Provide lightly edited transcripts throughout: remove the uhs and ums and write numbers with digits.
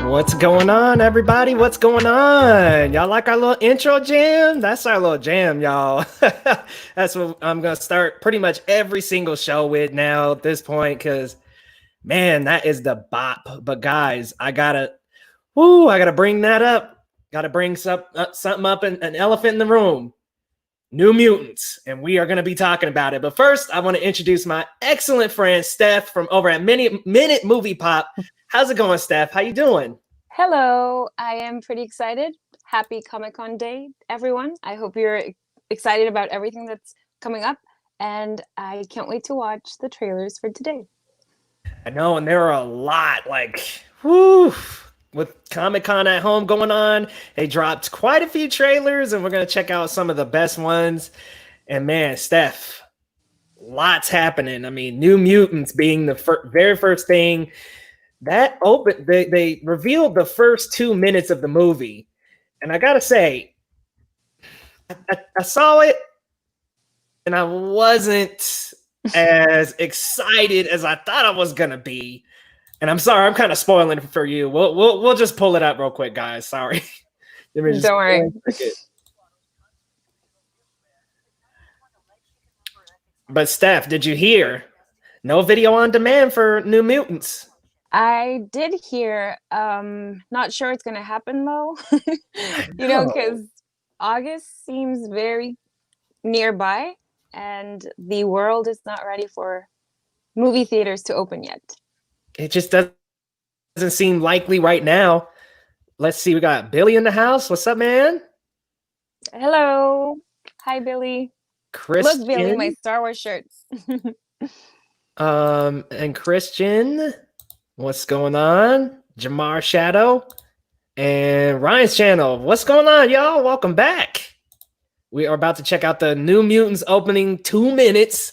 What's going on, everybody? What's going on? Y'all like our little intro jam? That's our little jam, y'all. That's what I'm gonna start pretty much every single show with now at this point, because man, that is the bop. But guys, I gotta bring that up. Gotta bring something up, an elephant in the room. New Mutants, and we are going to be talking about it. But first, I want to introduce my excellent friend Steph from over at Minute Movie Pop. How's it going, Steph? How you doing? Hello, I am pretty excited. Happy Comic-Con Day, everyone. I hope you're excited about everything that's coming up, and I can't wait to watch the trailers for today. I know, and there are a lot, whoo, with Comic-Con at home going on. They dropped quite a few trailers, and we're going to check out some of the best ones. And man, Steph, lots happening. I mean, New Mutants being the very first thing that opened. They revealed the first 2 minutes of the movie, and I gotta say, I saw it, and I wasn't as excited as I thought I was gonna be. And I'm sorry, I'm kind of spoiling it for you. We'll just pull it up real quick, guys. Sorry. Don't worry. But Steph, did you hear? No video on demand for New Mutants. I did hear. Not sure it's gonna happen though. Because August seems very nearby, and the world is not ready for movie theaters to open yet. It just doesn't seem likely right now. Let's see. We got Billy in the house. What's up, man? Hello. Hi, Billy. Christian. Look, Billy, my Star Wars shirts. And Christian. What's going on? Jamar Shadow. And Ryan's channel. What's going on, y'all? Welcome back. We are about to check out the New Mutants opening 2 minutes.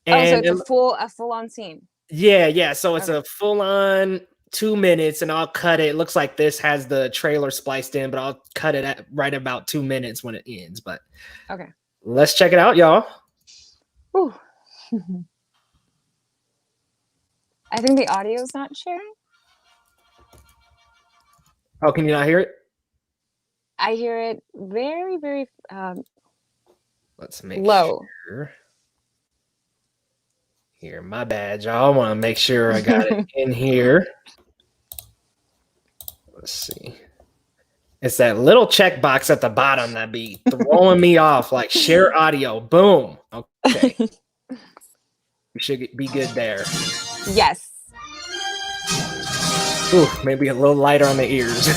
And so it's a full-on scene. Yeah. So it's a full-on 2 minutes, and I'll cut it. It looks like this has the trailer spliced in, but I'll cut it at right about 2 minutes when it ends. But okay, let's check it out, y'all. Ooh. I think the audio's not sharing. Oh, can you not hear it? I hear it very, very let's make low. Sure. Here, my bad, y'all. I want to make sure I got it in here. Let's see. It's that little checkbox at the bottom that be throwing me off, like share audio. Boom. Okay. We should be good there. Yes. Ooh, maybe a little lighter on the ears.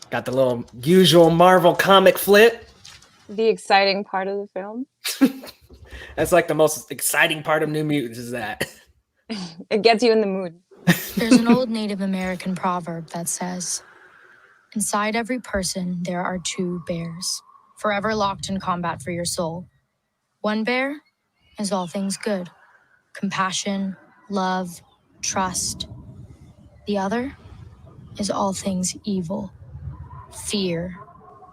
Got the little usual Marvel comic flip. The exciting part of the film. That's like the most exciting part of New Mutants is that. It gets you in the mood. There's an old Native American proverb that says, inside every person, there are 2 bears, forever locked in combat for your soul. One bear is all things good, compassion, love, trust. The other is all things evil, fear,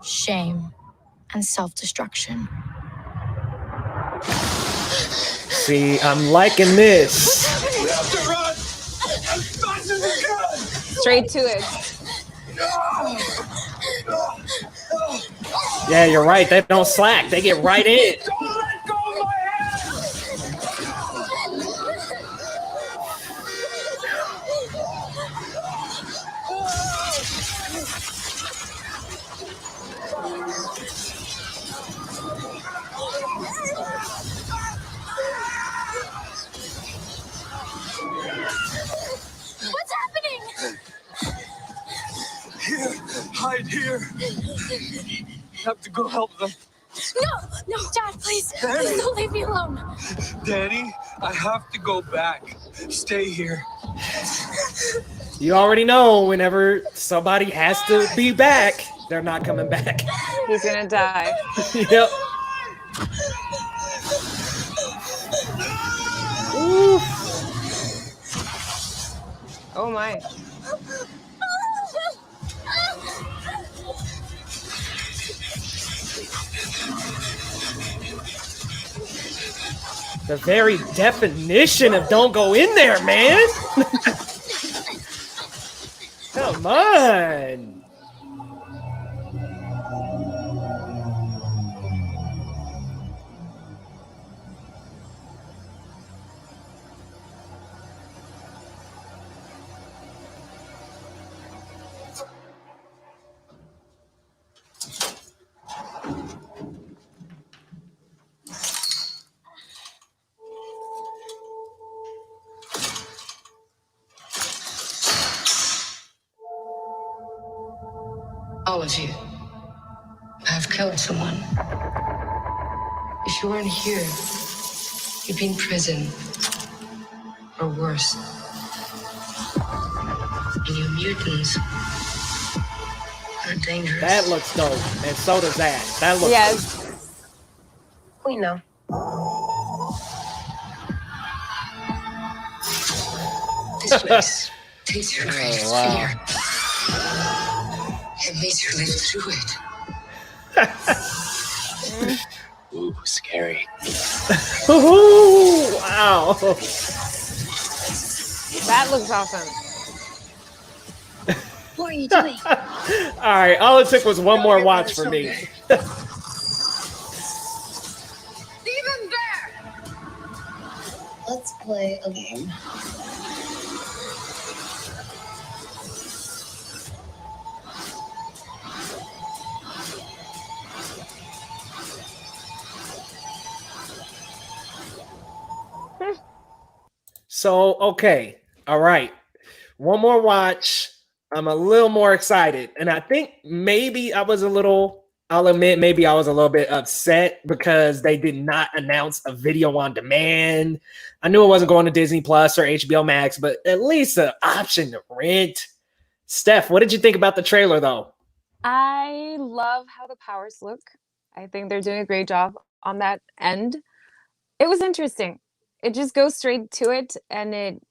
shame, and self-destruction. See, I'm liking this. We have to run as fast as we can. Straight to it. Yeah, you're right. They don't slack. They get right in. Don't let go of my hand. What's happening? Here, hide here. Have to go help them. No, Dad, please. Danny. Please don't leave me alone. Danny, I have to go back. Stay here. You already know whenever somebody has to be back, they're not coming back. He's gonna die. Yep. Ooh. Oh my. The very definition of don't go in there, man. Come on. All of you have killed someone. If you weren't here, you'd be in prison. Or worse. And you mutants are dangerous. That looks dope. And so does that. That looks Yes. dope. We know. This place takes your greatest fear and makes you live through it. Ooh, scary. Ooh, wow. That looks awesome. What are you doing? All right, all it took was one more watch for me. Even there! Let's play a game. So, okay. All right. One more watch. I'm a little more excited. And I think maybe I'll admit, maybe I was a little bit upset because they did not announce a video on demand. I knew it wasn't going to Disney Plus or HBO Max, but at least an option to rent. Steph, what did you think about the trailer, though? I love how the powers look. I think they're doing a great job on that end. It was interesting. It just goes straight to it, and it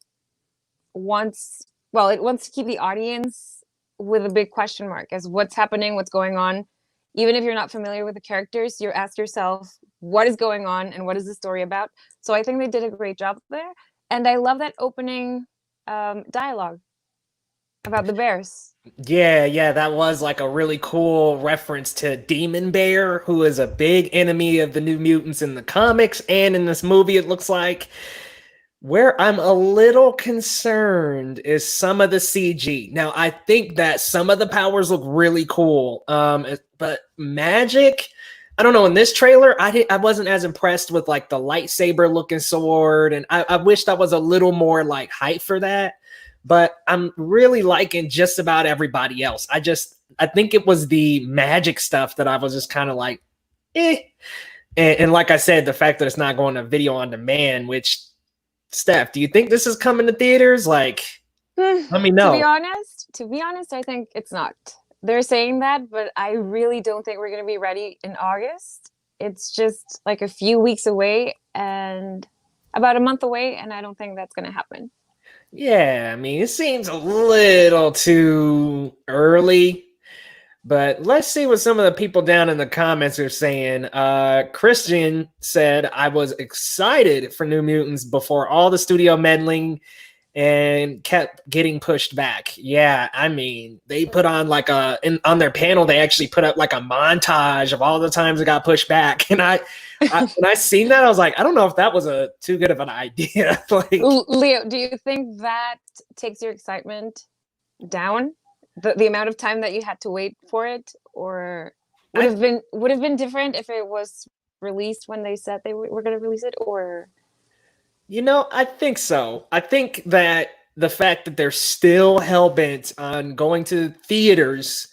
wants to keep the audience with a big question mark as what's happening, what's going on. Even if you're not familiar with the characters, you ask yourself, what is going on and what is the story about? So I think they did a great job there. And I love that opening dialogue about the bears. Yeah, that was like a really cool reference to Demon Bear, who is a big enemy of the New Mutants in the comics and in this movie, it looks like. Where I'm a little concerned is some of the CG. Now, I think that some of the powers look really cool, but magic, I don't know. In this trailer, I wasn't as impressed with like the lightsaber looking sword, and I wished I was a little more like hyped for that. But I'm really liking just about everybody else. I think it was the magic stuff that I was just kind of like, eh. And like I said, the fact that it's not going to video on demand, which, Steph, do you think this is coming to theaters? Like, let me know. To be honest, I think it's not. They're saying that, but I really don't think we're going to be ready in August. It's just like a few weeks away and about a month away, and I don't think that's going to happen. Yeah, I mean, it seems a little too early, but let's see what some of the people down in the comments are saying. Christian said, I was excited for New Mutants before all the studio meddling and kept getting pushed back. Yeah, I mean, they put on like on their panel, they actually put up like a montage of all the times it got pushed back. And when I seen that, I was like, I don't know if that was too good of an idea. Like, Leo, do you think that takes your excitement down? The amount of time that you had to wait for it, or would have been different if it was released when they said they were going to release it, or? I think so. I think that the fact that they're still hell-bent on going to theaters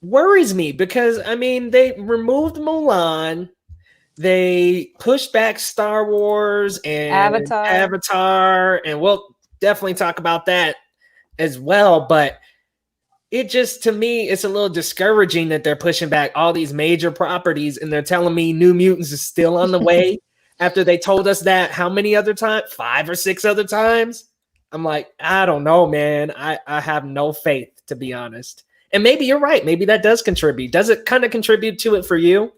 worries me because, I mean, they removed Mulan. They pushed back Star Wars and Avatar, and we'll definitely talk about that as well. But it just, to me, it's a little discouraging that they're pushing back all these major properties and they're telling me New Mutants is still on the way after they told us that how many other times? 5 or 6 other times? I'm like, I don't know, man. I have no faith, to be honest. And maybe you're right. Maybe that does contribute. Does it kind of contribute to it for you?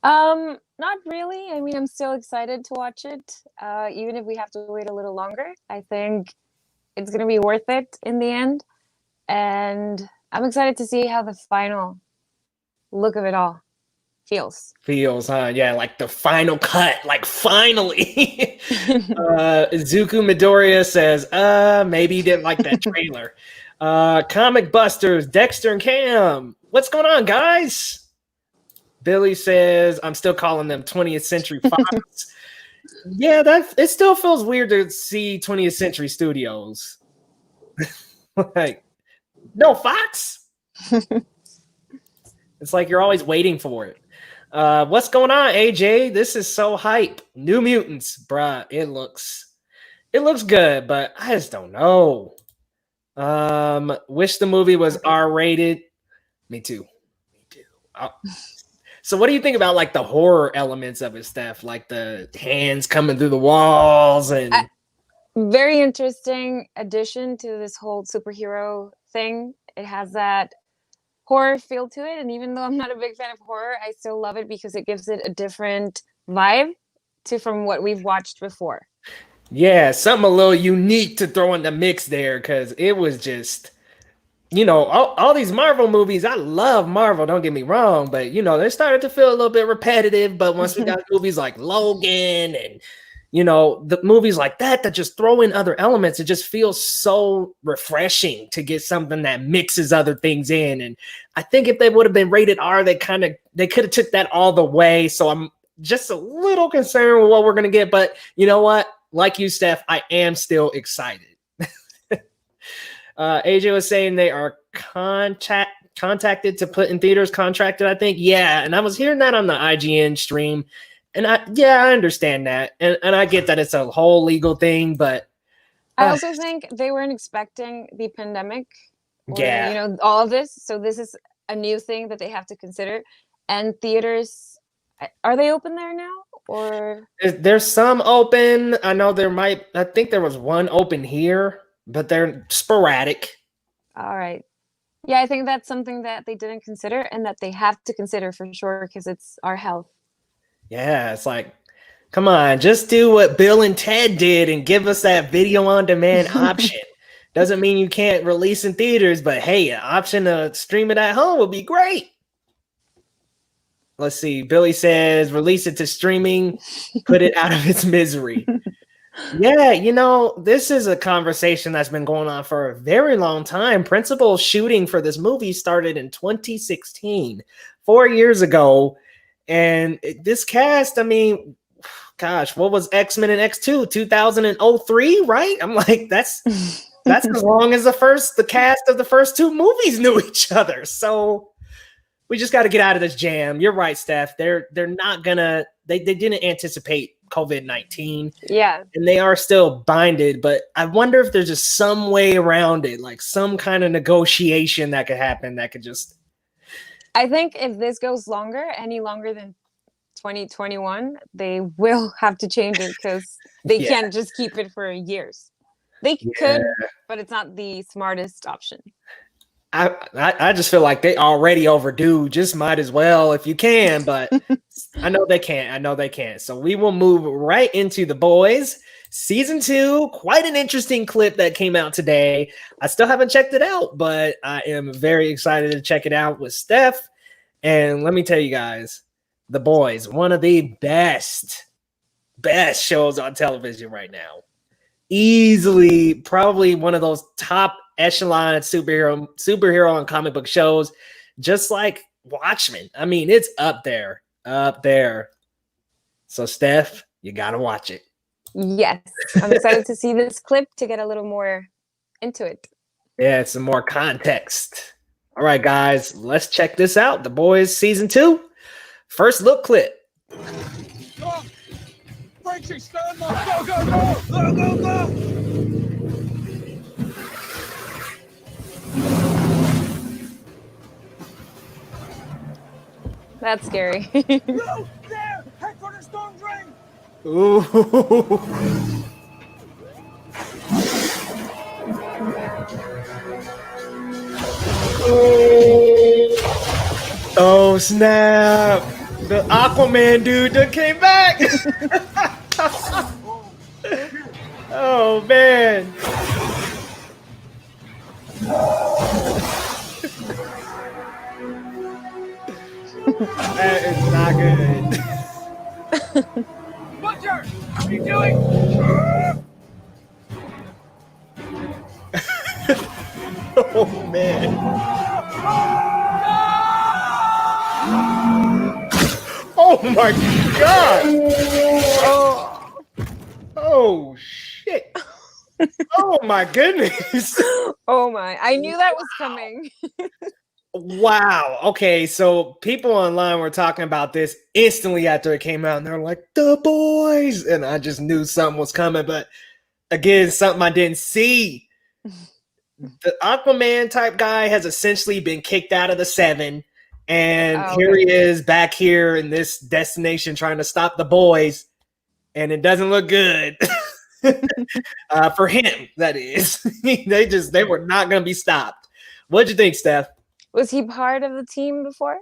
Not really. I mean, I'm still excited to watch it, even if we have to wait a little longer. I think it's gonna be worth it in the end, and I'm excited to see how the final look of it all feels. Feels, huh? Yeah, like the final cut, like finally. Zuku Midoriya says, maybe he didn't like that trailer. Comic Busters, Dexter and Cam. What's going on, guys? Billy says, I'm still calling them 20th Century Fox. Yeah, it still feels weird to see 20th Century Studios. Like, no, Fox? It's like you're always waiting for it. What's going on, AJ? This is so hype. New Mutants, bruh. It looks good, but I just don't know. Wish the movie was R-rated. Me too. So what do you think about like the horror elements of it, Steph? Like the hands coming through the walls and very interesting addition to this whole superhero thing. It has that horror feel to it, and even though I'm not a big fan of horror, I still love it because it gives it a different vibe from what we've watched before. Yeah, something a little unique to throw in the mix there, because it was just, all these Marvel movies. I love Marvel, don't get me wrong, but they started to feel a little bit repetitive. But once we got movies like Logan and the movies like that just throw in other elements, it just feels so refreshing to get something that mixes other things in. And I think if they would have been rated R, they could have took that all the way. So I'm just a little concerned with what we're gonna get. But you know what? Like you, Steph, I am still excited. AJ was saying they are contacted to put in theaters, contracted, I think. Yeah, and I was hearing that on the IGN stream. And I understand that. And I get that it's a whole legal thing, but I also think they weren't expecting the pandemic or, all of this. So this is a new thing that they have to consider. And theaters, are they open there now? Or there's some open. I know I think there was one open here, but they're sporadic. All right. Yeah, I think that's something that they didn't consider and that they have to consider for sure, because it's our health. Yeah, it's like, come on, just do what Bill and Ted did and give us that video on demand option. Doesn't mean you can't release in theaters, but hey, an option to stream it at home would be great. Let's see. Billy says, release it to streaming, put it out of its misery. Yeah, this is a conversation that's been going on for a very long time. Principal shooting for this movie started in 2016, 4 years ago. And this cast, I mean, gosh, what was X-Men and X2? 2003, right? I'm like, that's as long as the cast of the first two movies knew each other. So we just got to get out of this jam. You're right, Steph. They're not gonna. They didn't anticipate COVID-19. Yeah, and they are still binded. But I wonder if there's just some way around it, like some kind of negotiation that could happen. That could just. I think if this goes any longer than 2021, they will have to change it, because they can't just keep it for years. They could, but it's not the smartest option. I just feel like they already overdue. Just might as well if you can, but I know they can't. So we will move right into The Boys season 2. Quite an interesting clip that came out today. I still haven't checked it out, but I am very excited to check it out with Steph. And let me tell you guys, The Boys, one of the best shows on television right now. Easily, probably one of those top echelon superhero and comic book shows, just like Watchmen. I mean, it's up there. So Steph, you gotta watch it. Yes, I'm excited to see this clip to get a little more into it. Yeah, some more context. All right, guys, let's check this out. The Boys season 2, first look clip. Break, stand up, go. That's scary. No, there! Head for the storm drain! Ooh. Oh, snap. The Aquaman dude that came back. Oh man. That is not good. Butcher! What are you doing? Oh man. Oh my god. Oh shit. Oh my goodness. Oh my, I knew that was coming. Wow. Okay, so people online were talking about this instantly after it came out, and they're like, "The boys," and I just knew something was coming. But again, something I didn't see. The Aquaman type guy has essentially been kicked out of the Seven, and here he is back here in this destination trying to stop the boys, and it doesn't look good. For him, that is. They were not going to be stopped. What'd you think, Steph? Was he part of the team before?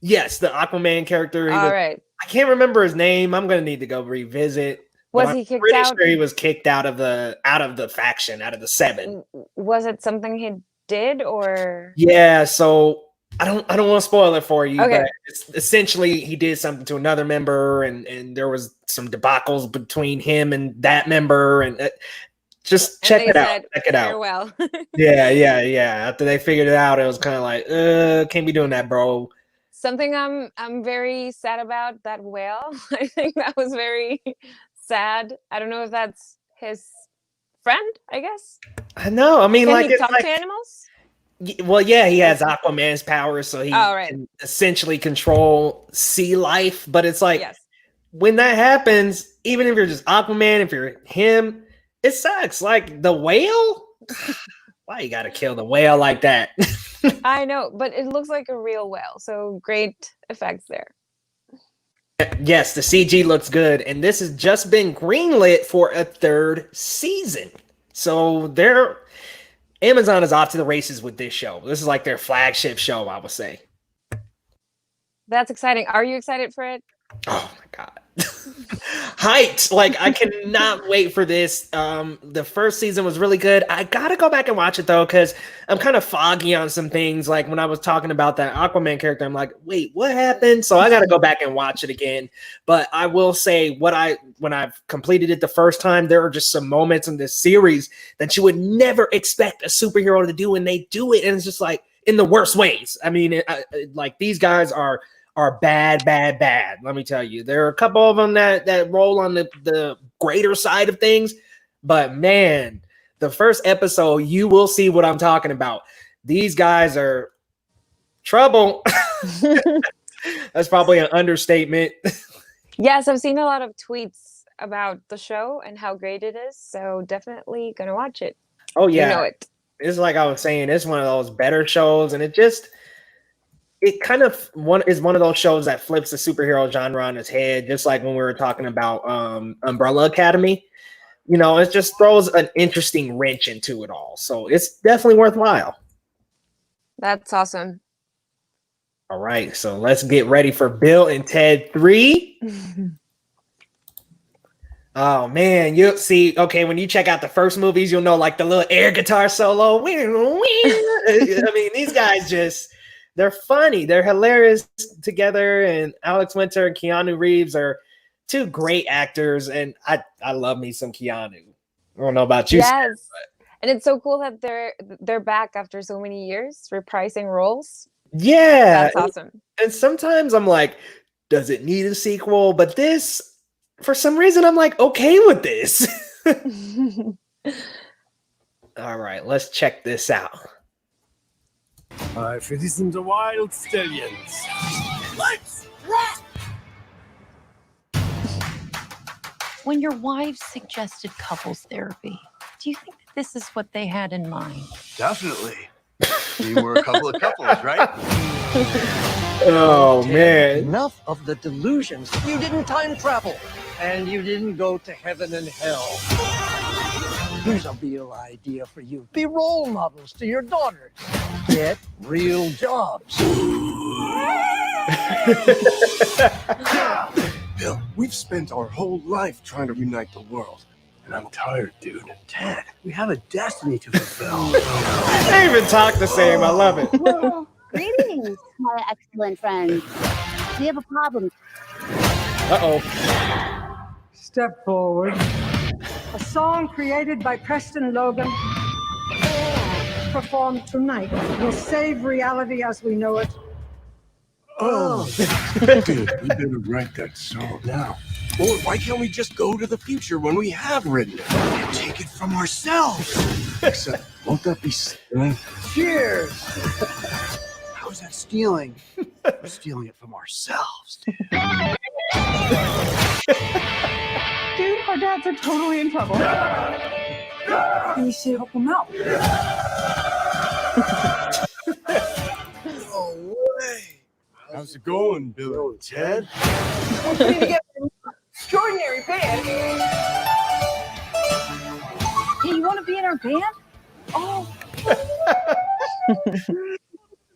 Yes, the Aquaman character. All right. I can't remember his name. I'm going to need to go revisit. Was he kicked pretty out? sure he was kicked out of the faction, out of the Seven. Was it something he did or? Yeah, so I don't want to spoil it for you, Okay. but it's essentially he did something to another member, and there was some debacles between him and that member, and just check it out. Check it out. Farewell. Yeah. After they figured it out, it was kind of like, can't be doing that, bro. Something I'm very sad about, that whale. I think that was very sad. I don't know if that's his friend, I guess. I know. I mean, Can like, he talk to animals? Well, yeah, he has Aquaman's powers, so he right. can essentially control sea life. But it's like, Yes. when that happens, even if you're just Aquaman, if you're him, it sucks. Like the whale, why you gotta kill the whale like that? I know, but it looks like a real whale, so great effects there. Yes, the CG looks good, and this has just been greenlit for a third season. So Amazon is off to the races with this show. This is like their flagship show, I would say. That's exciting. Are you excited for it? Oh my god. Hyped. Like, I cannot wait for this. The first season was really good. I gotta go back and watch it though, because I'm kind of foggy on some things. Like when I was talking about that Aquaman character, I'm like, wait, what happened? So I gotta go back and watch it again. But I will say, when I've completed it the first time, there are just some moments in this series that you would never expect a superhero to do, and they do it, and it's just like in the worst ways. I mean, like these guys are bad. Let me tell you, there are a couple of them that roll on the greater side of things, but man, the first episode, you will see what I'm talking about. These guys are trouble. That's probably an understatement. Yes, I've seen a lot of tweets about the show and how great it is, so definitely gonna watch it. Oh yeah, you know it. It's like I was saying, it's one of those better shows, and it kind of is one of those shows that flips the superhero genre on its head, just like when we were talking about Umbrella Academy. You know, it just throws an interesting wrench into it all. So it's definitely worthwhile. That's awesome. All right, so let's get ready for Bill and Ted 3. Oh man, you'll see. Okay, when you check out the first movies, you'll know like the little air guitar solo. I mean, these guys they're funny. They're hilarious together. And Alex Winter and Keanu Reeves are two great actors. And I love me some Keanu. I don't know about you. Yes. Steph, and it's so cool that they're back after so many years, reprising roles. Yeah. That's awesome. And sometimes I'm like, does it need a sequel? But this, for some reason, I'm like, okay with this. All right, let's check this out. For this and the wild stallions. Let's rock! When your wives suggested couples therapy, do you think that this is what they had in mind? Definitely. We were a couple of couples, right? Oh, man. Enough of the delusions. You didn't time travel, and you didn't go to heaven and hell. Here's a real idea for you. Be role models to your daughters. Get real jobs. Bill, we've spent our whole life trying to unite the world. And I'm tired, dude. Ted, we have a destiny to fulfill. They even talk the same. I love it. Well, greetings, my excellent friends. We have a problem. Uh-oh. Step forward. A song created by Preston Logan, performed tonight, will save reality as we know it. Oh. Dude, we better write that song now. Or why can't we just go to the future when we have written it and take it from ourselves? Except, won't that be stealing? Cheers! How's that stealing? We're stealing it from ourselves. Dude, our dads are totally in trouble. We should help them out. No way! How's it going, Bill and Ted? We're putting together an extraordinary band. Hey, you want to be in our band? Oh,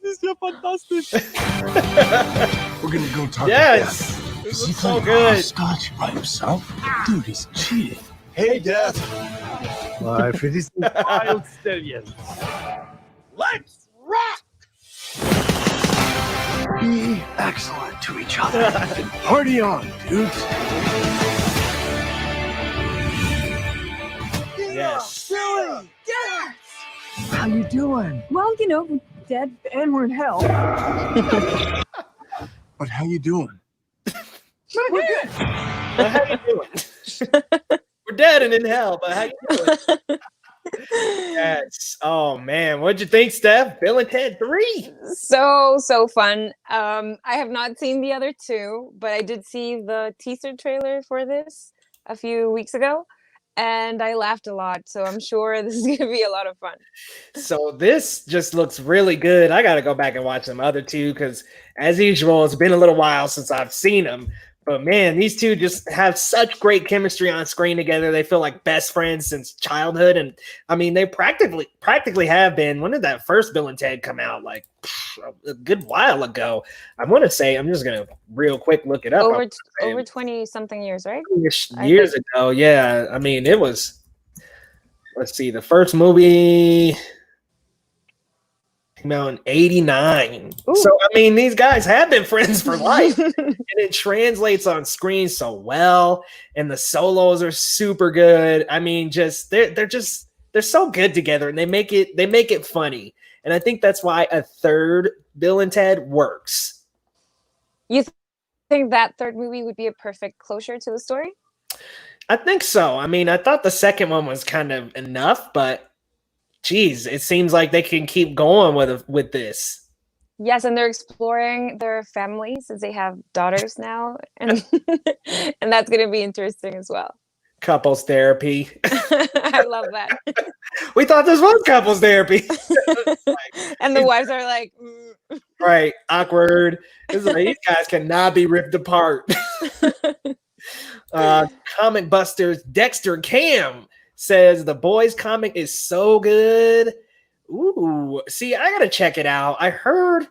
This is fantastic. We're gonna go talk Yes. to Dad. This Is he looks so playing good. Scotch by himself? Dude, he's cheating. Hey, Dad. Why, for these wild stallions. Let's rock! Be excellent to each other and party on, dudes. Yes. Billy! Yes! How you doing? Well, you know, we're dead and we're in hell. But how you doing? We're good. But how you doing? We're dead and in hell, but how you doing? Yes. Oh man, what'd you think, Steph? Bill and Ted 3. So fun. I have not seen the other two, but I did see the teaser trailer for this a few weeks ago, and I laughed a lot. So I'm sure this is gonna be a lot of fun. So this just looks really good. I got to go back and watch them other two because, as usual, it's been a little while since I've seen them. But man, these two just have such great chemistry on screen together. They feel like best friends since childhood, and I mean, they practically have been. When did that first Bill and Ted come out? Like a good while ago. I want to say, I'm just gonna real quick look it up. Over 20 something years, right? Years ago, yeah. I mean, it was. Let's see, the first movie came out in '89. So I mean, these guys have been friends for life, and it translates on screen so well. And the solos are super good. I mean, just they're so good together, and they make it funny. And I think that's why a third Bill and Ted works. You think that third movie would be a perfect closure to the story? I think so. I mean, I thought the second one was kind of enough, but geez, it seems like they can keep going with this. Yes, and they're exploring their families since they have daughters now, and and that's going to be interesting as well. Couples therapy. I love that. We thought this was couples therapy. And the wives are like, right, awkward. It's like, these guys cannot be ripped apart. Comic Busters Dexter Cam says the boys comic is so good. Ooh, see, I gotta check it out. I heard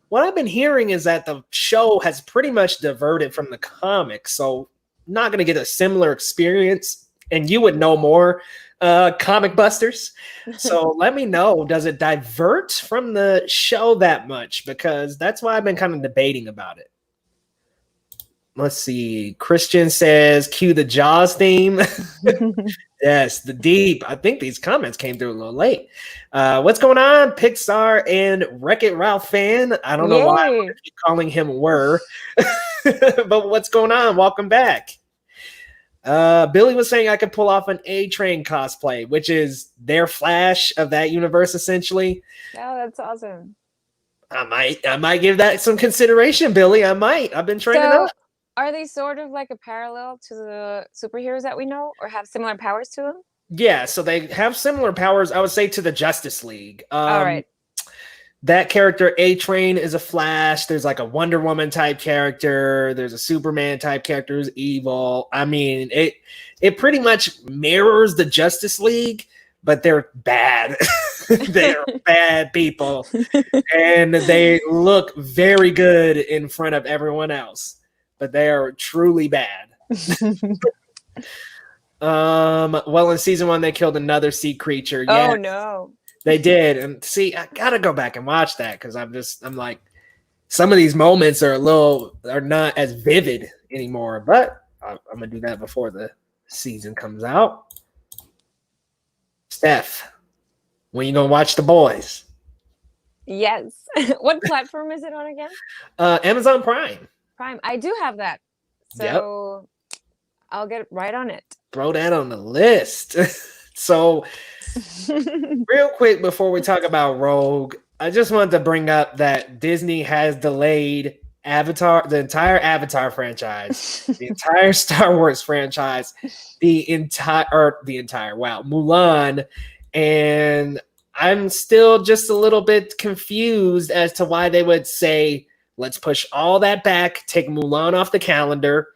what I've been hearing is that the show has pretty much diverted from the comics, so not gonna get a similar experience. And you would know more, Comic Busters. So let me know, does it divert from the show that much? Because that's why I've been kind of debating about it. Let's see. Christian says, cue the Jaws theme. Yes, the deep. I think these comments came through a little late. What's going on? Pixar and Wreck-It Ralph fan. I don't know why I keep calling him were. But what's going on? Welcome back. Billy was saying I could pull off an A-Train cosplay, which is their Flash of that universe, essentially. oh, that's awesome. I might give that some consideration, Billy. I might. I've been training up. Are they sort of like a parallel to the superheroes that we know, or have similar powers to them? Yeah, so they have similar powers, I would say, to the Justice League. All right. that character A-Train is a Flash. There's like a Wonder Woman type character. There's a Superman type character who's evil. I mean, it pretty much mirrors the Justice League, but they're bad. They're bad people. And they look very good in front of everyone else, but they are truly bad. Well, in season 1, they killed another sea creature. Oh no. They did. And see, I gotta go back and watch that because I'm like, some of these moments are not as vivid anymore, but I'm gonna do that before the season comes out. Steph, when you gonna watch The Boys? Yes. What platform is it on again? Amazon Prime. Prime. I do have that. So I'll get right on it. Throw that on the list. So real quick before we talk about Rogue, I just wanted to bring up that Disney has delayed Avatar, the entire Avatar franchise, the entire Star Wars franchise, Mulan, and I'm still just a little bit confused as to why they would say, let's push all that back, take Mulan off the calendar.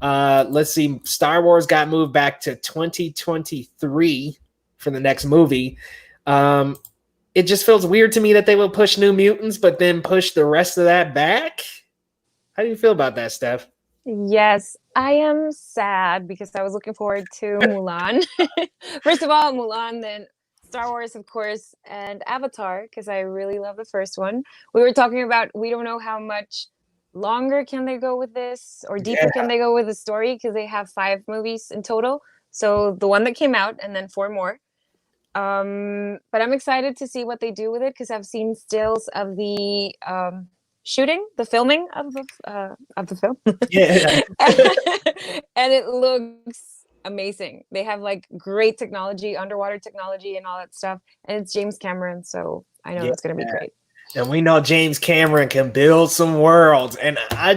Let's see, Star Wars got moved back to 2023 for the next movie. It just feels weird to me that they will push New Mutants, but then push the rest of that back. How do you feel about that, Steph? Yes, I am sad because I was looking forward to Mulan. First of all, Mulan, then Star Wars, of course, and Avatar, because I really love the first one. We were talking about, we don't know how much longer can they go with this, or deeper can they go with the story, because they have 5 movies in total. So the one that came out and then 4 more. But I'm excited to see what they do with it, because I've seen stills of the the filming of the film. Yeah. And it looks amazing. They have like great technology, underwater technology and all that stuff. And it's James Cameron, so I know it's going to be great. And we know James Cameron can build some worlds. And I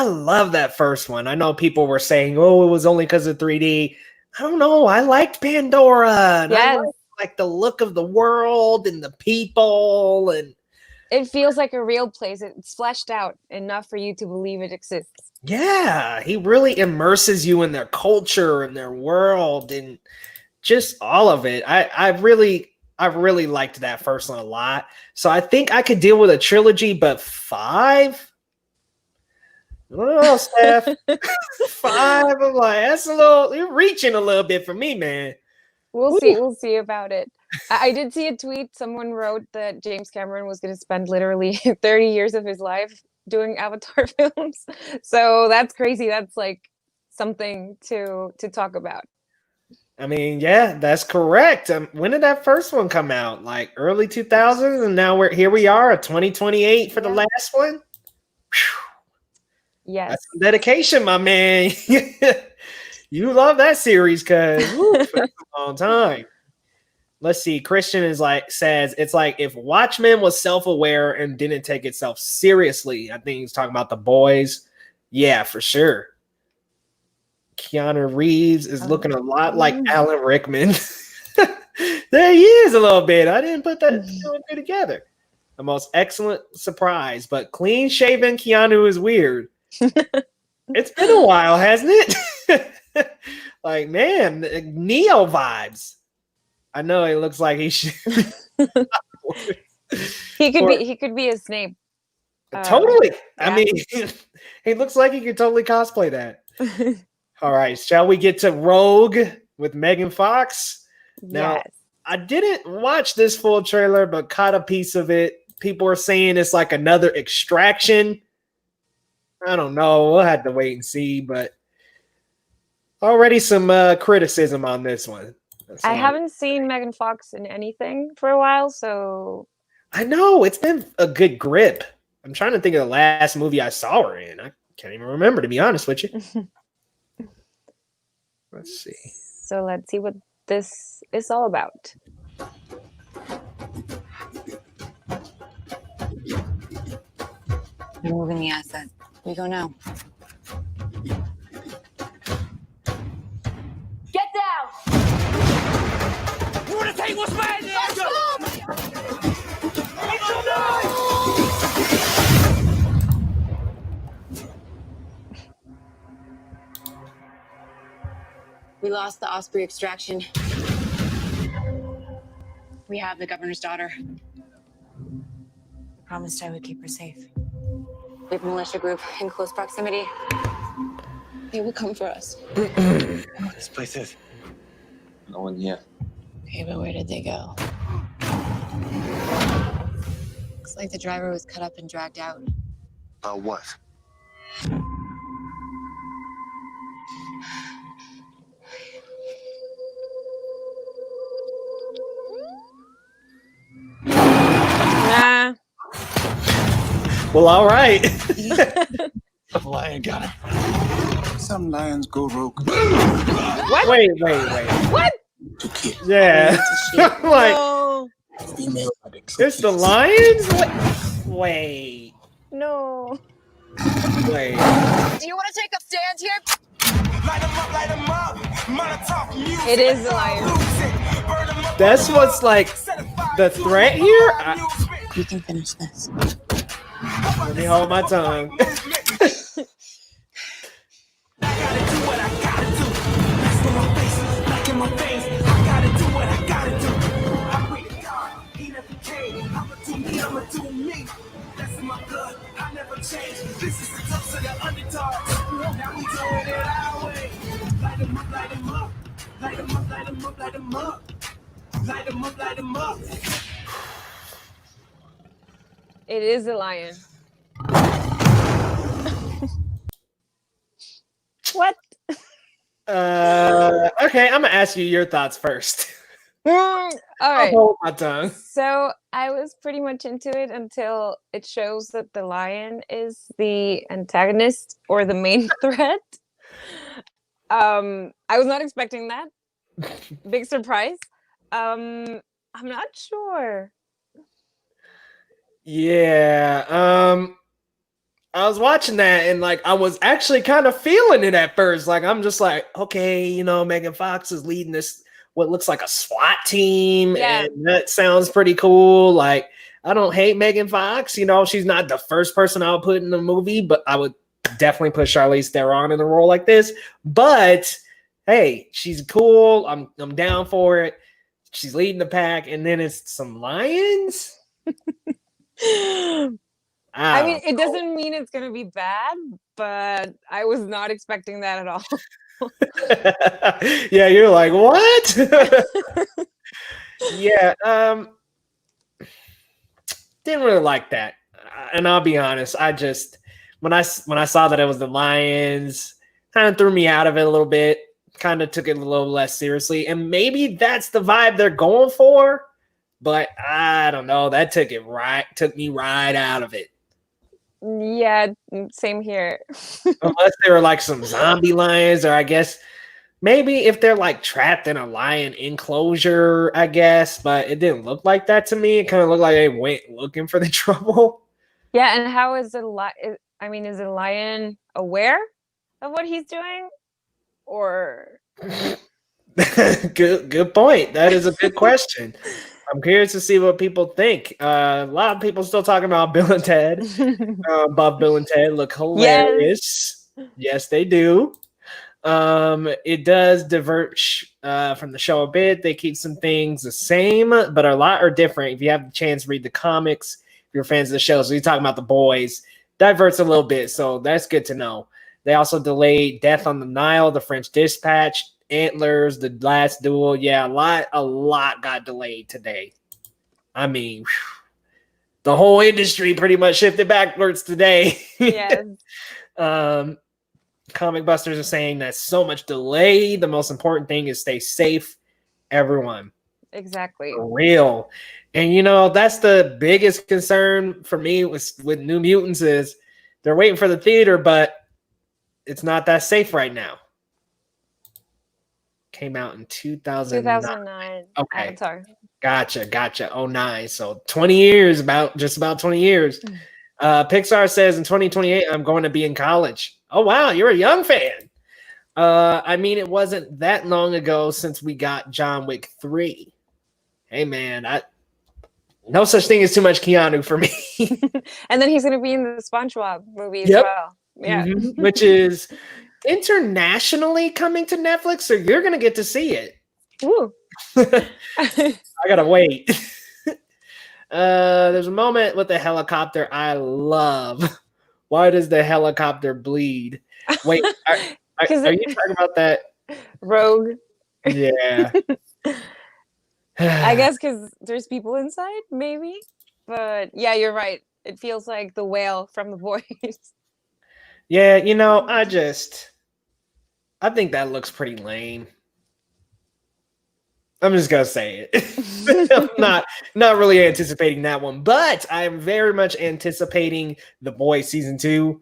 love that first one. I know people were saying, oh, it was only because of 3D. I don't know. I liked Pandora. And I like the look of the world and the people. And it feels like a real place. It's fleshed out enough for you to believe it exists. Yeah, he really immerses you in their culture and their world and just all of it. I really liked that first one a lot. So I think I could deal with a trilogy, but 5? Oh, Steph. 5, I'm like, you're reaching a little bit for me, man. We'll see about it. I did see a tweet. Someone wrote that James Cameron was going to spend literally 30 years of his life doing Avatar films. So that's crazy. That's like something to talk about. I mean, yeah, that's correct. When did that first one come out? Like early 2000s, and now we are at 2028 for the last one. Whew. Yes, that's some dedication, my man. You love that series, cause that's a long time. Let's see. Christian says it's like if Watchmen was self-aware and didn't take itself seriously. I think he's talking about The Boys. Yeah, for sure. Keanu Reeves is looking a lot like Alan Rickman. There he is a little bit. I didn't put that two together. The most excellent surprise, but clean-shaven Keanu is weird. It's been a while, hasn't it? Like, man, Neo vibes. I know it looks like he should. He could be a Snape. Totally. I mean, he looks like he could totally cosplay that. All right, shall we get to Rogue with Megan Fox? Now, I didn't watch this full trailer, but caught a piece of it. People are saying it's like another Extraction. I don't know. We'll have to wait and see, but already some criticism on this one. I haven't seen Megan Fox in anything for a while, so I know it's been a good grip. I'm trying to think of the last movie I saw her in. I can't even remember, to be honest with you. Let's see. So let's see what this is all about. They're moving the asset. We go now. Get down! You wanna take what's mine? We lost the Osprey extraction. We have the governor's daughter. I promised I would keep her safe. We have a militia group in close proximity. They will come for us. This place is. No one here. Okay, but where did they go? Looks like the driver was cut up and dragged out. About what? Nah. Well, all right. The lion got it. Some lions go rogue. What? Wait. What? To kill. Yeah. Like, No. Female addicts. it's the lions? Wait. No. Wait. Do you want to take a stand here? It is the lion. That's what's like the threat here? You can finish this. Let me hold my tongue. It is the lion. What? Okay, I'm gonna ask you your thoughts first. All I'll right. hold my tongue. So I was pretty much into it until it shows that the lion is the antagonist or the main threat. I was not expecting that. Big surprise. I'm not sure. Yeah. I was watching that and like I was actually kind of feeling it at first. Like I'm just like, okay, you know, Megan Fox is leading this what looks like a SWAT team, Yeah. and that sounds pretty cool. Like I don't hate Megan Fox, you know, she's not the first person I would put in the movie, but I would definitely put Charlize Theron in a role like this. But hey, she's cool. I'm down for it. She's leading the pack, and then it's some lions. I mean, it doesn't mean it's gonna be bad, but I was not expecting that at all. Yeah, you're like, what? Yeah, didn't really like that. And I'll be honest, I just when I saw that it was the Lions, kind of threw me out of it a little bit. Kind of took it a little less seriously, and maybe that's the vibe they're going for. But I don't know. That took me right out of it. Yeah, same here. Unless they were like some zombie lions, or I guess maybe if they're like trapped in a lion enclosure, I guess. But it didn't look like that to me. It kind of looked like they went looking for the trouble. Yeah, and how is I mean, is the lion aware of what he's doing? Or Good point. That is a good question. I'm curious to see what people think. A lot of people still talking about Bill and Ted. Bob, Bill, and Ted look hilarious. Yes, they do. It does diverge from the show a bit. They keep some things the same, but a lot are different. If you have the chance to read the comics, if you're fans of the show, so you're talking about the boys, diverts a little bit. So that's good to know. They also delayed Death on the Nile, The French Dispatch, Antlers, The Last Duel. Yeah, a lot got delayed today. I mean, the whole industry pretty much shifted backwards today. yes. Comic Busters are saying that so much delay. The most important thing is stay safe, everyone. Exactly. For real. And you know, that's the biggest concern for me with New Mutants is they're waiting for the theater, but it's not that safe right now. Came out in 2009. Okay. Avatar. Gotcha. 09. So 20 years, just about 20 years. Pixar says in 2028, I'm going to be in college. Oh, wow. You're a young fan. I mean, it wasn't that long ago since we got John Wick 3. Hey, man, no such thing as too much Keanu for me. And then he's going to be in the SpongeBob movie as well. Yeah. Which is internationally coming to Netflix, so you're gonna get to see it. Ooh. I gotta wait. There's a moment with the helicopter I love. Why does the helicopter bleed? Wait, are you talking about that? Rogue. Yeah. I guess because there's people inside, maybe. But yeah, you're right. It feels like the whale from The Boys. Yeah, I think that looks pretty lame. I'm just gonna say it. I'm not really anticipating that one, but I'm very much anticipating The Boys season 2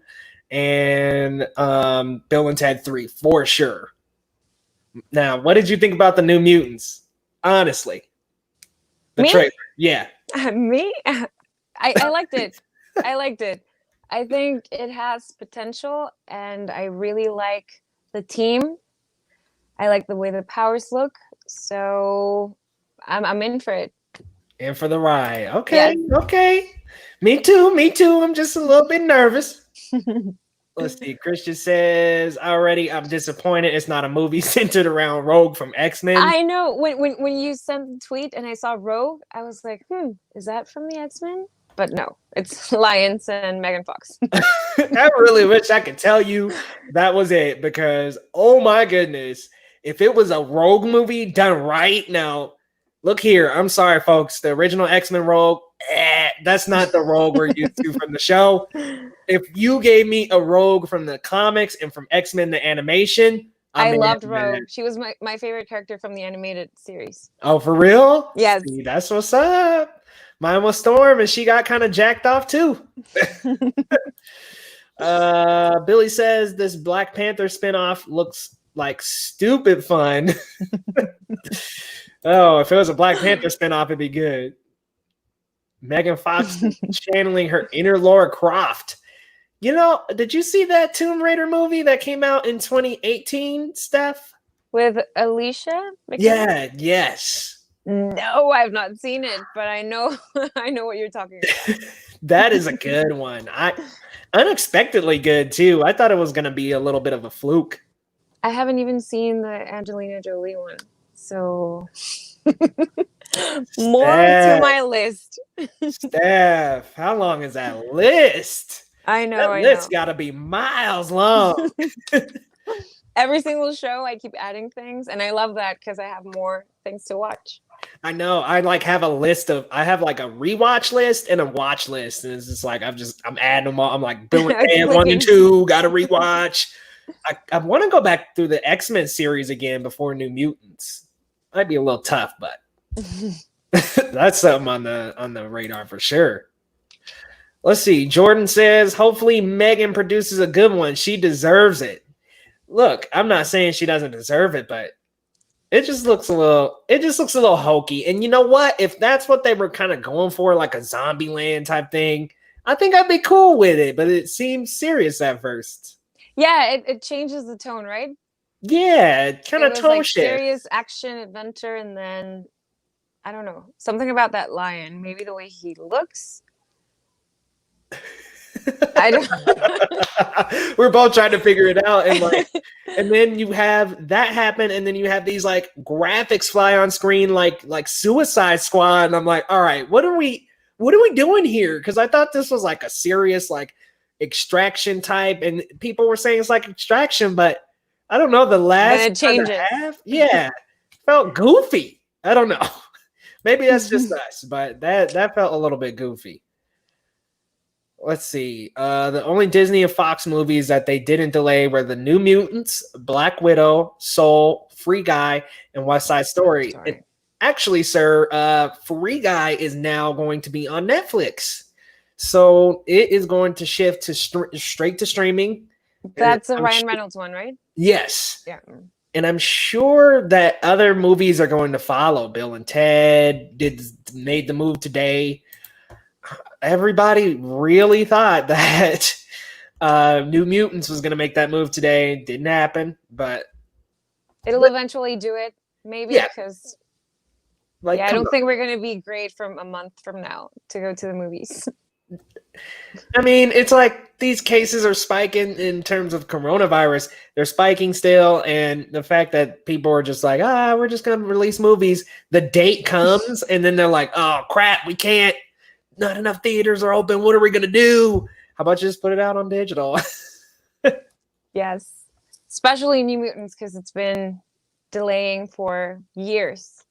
and Bill and Ted 3 for sure. Now, what did you think about the New Mutants? Honestly, the Me? trailer. Yeah. Me? I liked it. I liked it. I think it has potential, and I really like the team. I like the way the powers look, so I'm in for it. And for the ride. Okay. Yes. Okay. Me too. I'm just a little bit nervous. Let's see. Christian says already I'm disappointed it's not a movie centered around Rogue from X-Men. I know. When you sent the tweet and I saw Rogue, I was like, is that from the X-Men? But no, it's Lions and Megan Fox. I really wish I could tell you that was it, because oh my goodness, if it was a Rogue movie done right. Now look here, I'm sorry folks, the original X-Men Rogue, that's not the Rogue we're used to from the show. If you gave me a Rogue from the comics and from X-Men the animation, I loved Rogue. She was my favorite character from the animated series. Oh, for real? Yes. See, that's what's up. Mine was Storm, and she got kind of jacked off too. Billy says this Black Panther spinoff looks like stupid fun. Oh, if it was a Black Panther spinoff, it'd be good. Megan Fox channeling her inner Laura Croft. Did you see that Tomb Raider movie that came out in 2018, Steph? With Alicia? Yeah, yes. No, I've not seen it, but I know what you're talking about. That is a good one. Unexpectedly good too. I thought it was going to be a little bit of a fluke. I haven't even seen the Angelina Jolie one, so more to my list. Steph, how long is that list? I know. That list got to be miles long. Every single show, I keep adding things, and I love that because I have more things to watch. I know. I have a list I have like a rewatch list and a watch list, and it's just like I'm adding them all. I'm like Bill and Ted 1 and 2, got to rewatch. I want to go back through the X-Men series again before New Mutants. Might be a little tough, but that's something on the radar for sure. Let's see. Jordan says, hopefully Megan produces a good one. She deserves it. Look, I'm not saying she doesn't deserve it, but it just looks a little hokey. And you know what? If that's what they were kind of going for, like a Zombieland type thing, I think I'd be cool with it. But it seems serious at first. Yeah, it changes the tone, right? Yeah, kind of tone shift. Serious action adventure, and then I don't know, something about that lion. Maybe the way he looks. I don't. We're both trying to figure it out, and then you have that happen, and then you have these like graphics fly on screen, like Suicide Squad, and I'm like, all right, what are we doing here? Because I thought this was like a serious like extraction type, and people were saying it's like extraction, but I don't know. The last half, yeah, felt goofy. I don't know. Maybe that's just us, but that felt a little bit goofy. Let's see. The only Disney and Fox movies that they didn't delay were The New Mutants, Black Widow, Soul, Free Guy, and West Side Story. And actually, sir, Free Guy is now going to be on Netflix. So it is going to shift to straight to streaming. That's a Ryan Reynolds one, right? Yes. Yeah. And I'm sure that other movies are going to follow. Bill and Ted made the move today. Everybody really thought that New Mutants was going to make that move today. Didn't happen, but it'll eventually do it, maybe, because I don't think we're going to be great from a month from now to go to the movies. I mean, it's like these cases are spiking in terms of coronavirus. They're spiking still, and the fact that people are just like, we're just gonna release movies. The date comes, and then they're like, oh crap, we can't. Not enough theaters are open. What are we gonna do? How about you just put it out on digital? Yes, especially New Mutants because it's been delaying for years.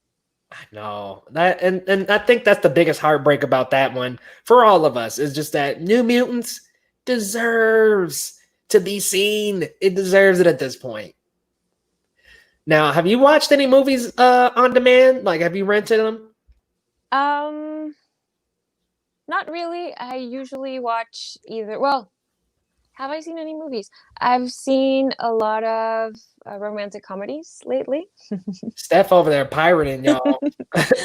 No, that and I think that's the biggest heartbreak about that one for all of us is just that New Mutants deserves to be seen. It deserves it at this point. Now, have you watched any movies on demand? Like, have you rented them? Um, Not really. I usually watch either. Well, have I seen any movies? I've seen a lot of romantic comedies lately. Steph over there pirating, y'all.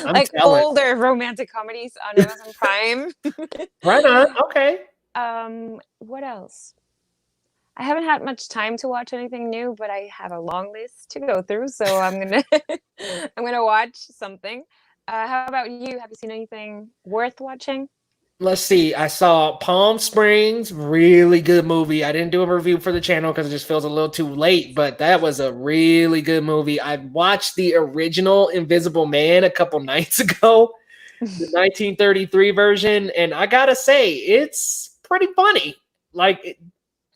I'm Like telling. older romantic comedies on Amazon Prime. Right on. Okay. What else? I haven't had much time to watch anything new, but I have a long list to go through, so I'm gonna I'm gonna watch something. How about you? Have you seen anything worth watching? Let's see. I saw Palm Springs, really good movie. I didn't do a review for the channel because it just feels a little too late, but that was a really good movie. I watched the original Invisible Man a couple nights ago, the 1933 version, and I gotta say, it's pretty funny. Like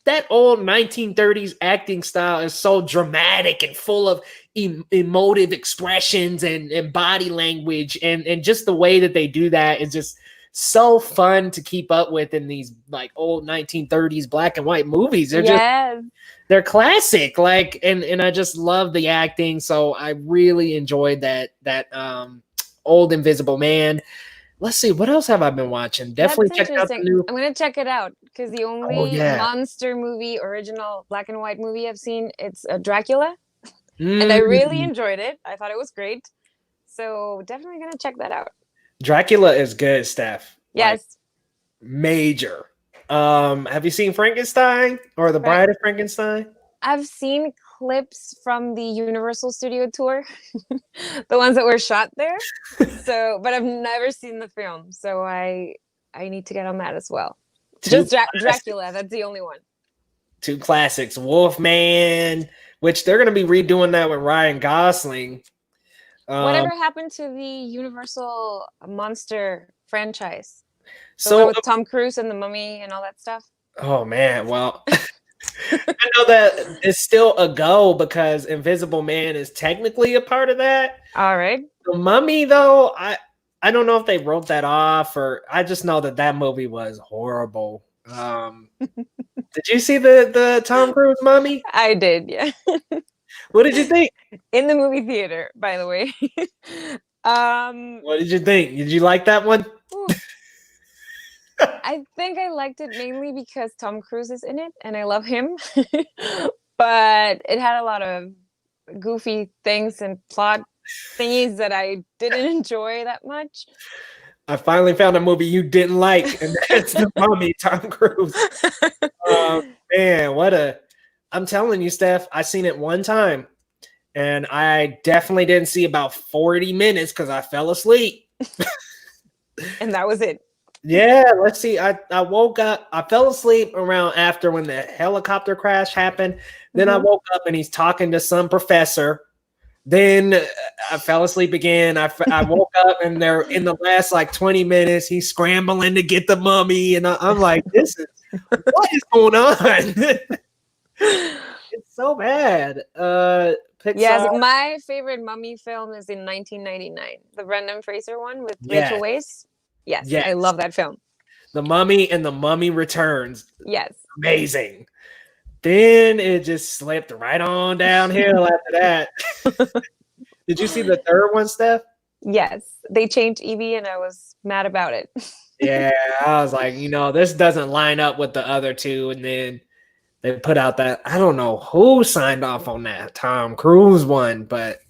that old 1930s acting style is so dramatic and full of emotive expressions and body language, and just the way that they do that is just so fun to keep up with in these like old 1930s black and white movies. They're classic. Like and I just love the acting. So I really enjoyed that old Invisible Man. Let's see, what else have I been watching? Definitely That's check out the interesting. new. I'm gonna check it out because the Oh only yeah. monster movie, original black and white movie I've seen, it's Dracula, and I really enjoyed it. I thought it was great, so definitely gonna check that out. Dracula is good, Steph. Like, Yes, major. Have you seen Frankenstein or The Bride of Frankenstein? I've seen clips from the Universal Studio tour, the ones that were shot there. So, but I've never seen the film, so I need to get on that as well. Just Dracula, that's the only one. Two classics, Wolfman, which they're going to be redoing that with Ryan Gosling. Whatever happened to the Universal monster franchise? So one with Tom Cruise and the Mummy and all that stuff. Oh man, well, I know that it's still a go because Invisible Man is technically a part of that. All right. The Mummy, though, I don't know if they wrote that off, or I just know that movie was horrible. Did you see the Tom Cruise Mummy? I did, yeah. What did you think? In the movie theater, by the way. What did you think? Did you like that one? I think I liked it mainly because Tom Cruise is in it and I love him. But it had a lot of goofy things and plot thingies that I didn't enjoy that much. I finally found a movie you didn't like, and that's The Mummy, Tom Cruise. Man, I'm telling you, Steph, I seen it one time, and I definitely didn't see about 40 minutes because I fell asleep. And that was it. Yeah, let's see. I woke up. I fell asleep around after when the helicopter crash happened. Then I woke up and he's talking to some professor. Then I fell asleep again. I woke up and they're in the last like 20 minutes. He's scrambling to get the mummy, and I'm like, what is going on? It's so bad. Pixar. Yes, my favorite mummy film is in 1999, the Brendan Fraser one with Rachel Weisz. Yes, I love that film. The Mummy and The Mummy Returns. Yes. Amazing. Then it just slipped right on downhill after that. Did you see the third one, Steph? Yes. They changed Evie and I was mad about it. Yeah, I was like, this doesn't line up with the other two. And then they put out that, I don't know who signed off on that Tom Cruise one, but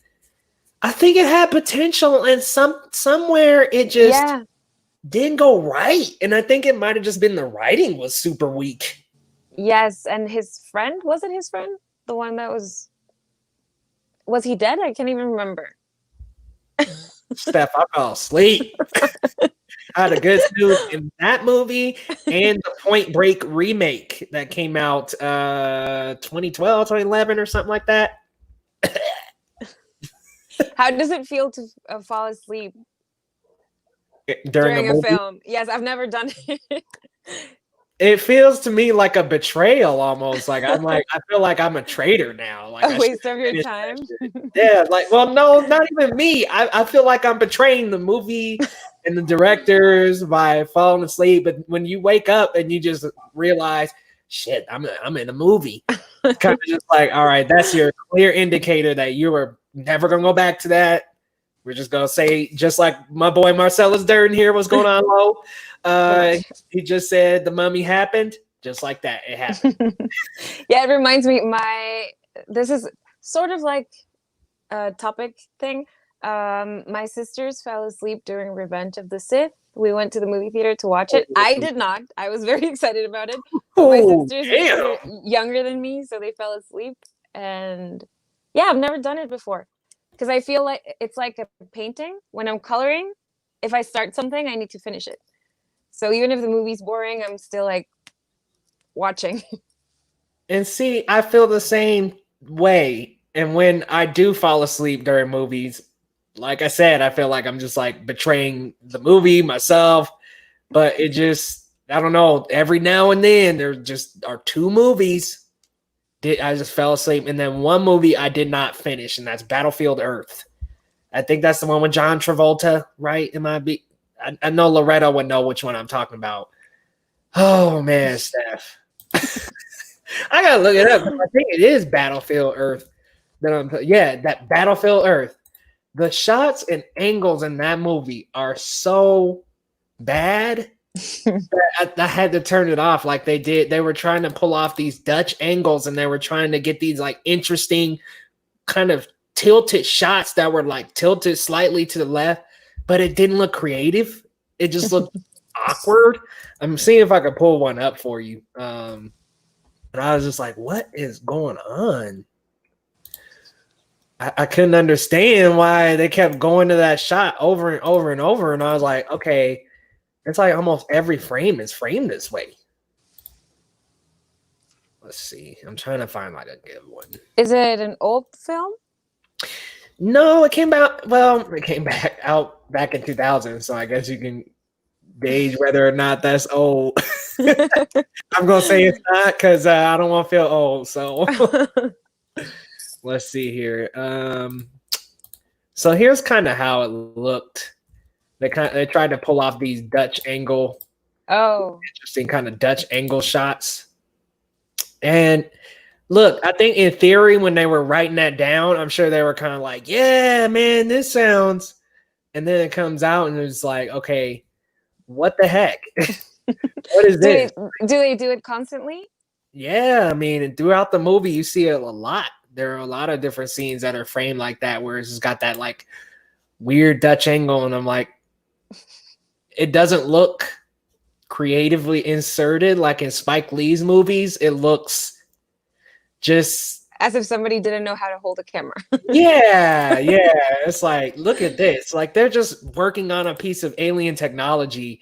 I think it had potential, and somewhere it just didn't go right. And I think it might have just been the writing was super weak. Yes, and his friend, was it his friend? The one that was he dead? I can't even remember. Steph, I fell asleep. I had a good snooze in that movie and the Point Break remake that came out 2012, 2011 or something like that. How does it feel to fall asleep During a movie. film? Yes, I've never done it. It feels to me like a betrayal almost. Like I feel like I'm a traitor now. Like A I waste should of your finish time. that shit. Yeah, like well, no, not even me. I feel like I'm betraying the movie and the directors by falling asleep. But when you wake up and you just realize, shit, I'm in a movie. It's kind of just like, all right, that's your clear indicator that you are never gonna go back to that. We're just gonna say, just like my boy Marcellus Durden here, what's going on, low? He just said the mummy happened, just like that. It happened. Yeah, it reminds me. This is sort of like a topic thing. My sisters fell asleep during Revenge of the Sith. We went to the movie theater to watch it. I did not. I was very excited about it. But my sisters are younger than me, so they fell asleep. And yeah, I've never done it before. Because I feel like it's like a painting. When I'm coloring, if I start something, I need to finish it. So even if the movie's boring, I'm still like watching. And see, I feel the same way. And when I do fall asleep during movies, like I said, I feel like I'm just like betraying the movie, myself. But it just, I don't know. Every now and then, there just are two movies I just fell asleep. And then one movie I did not finish, and that's Battlefield Earth. I think that's the one with John Travolta, right? I know Loretta would know which one I'm talking about. Oh, man, Steph. I got to look it up. I think it is Battlefield Earth. That Battlefield Earth. The shots and angles in that movie are so bad that I had to turn it off like they did. They were trying to pull off these Dutch angles, and they were trying to get these like interesting kind of tilted shots that were like tilted slightly to the left, but it didn't look creative. It just looked awkward. I'm seeing if I could pull one up for you. And I was just like, what is going on? I couldn't understand why they kept going to that shot over and over and over. And I was like, okay, it's like almost every frame is framed this way. Let's see. I'm trying to find like a good one. Is it an old film? No, it came out. Well, it came out back in 2000. So I guess you can gauge whether or not that's old. I'm gonna say it's not because I don't want to feel old. So let's see here. So here's kind of how it looked. They tried to pull off these Dutch angle. Oh, interesting kind of Dutch angle shots. And look, I think in theory, when they were writing that down, I'm sure they were kind of like, yeah, man, this sounds. And then it comes out and it's like, okay, what the heck? What is this? Do they do it constantly? Yeah, I mean, and throughout the movie, you see it a lot. There are a lot of different scenes that are framed like that, where it's just got that like weird Dutch angle. And I'm like, it doesn't look creatively inserted like in Spike Lee's movies. It looks just as if somebody didn't know how to hold a camera. yeah. It's like, look at this. Like they're just working on a piece of alien technology,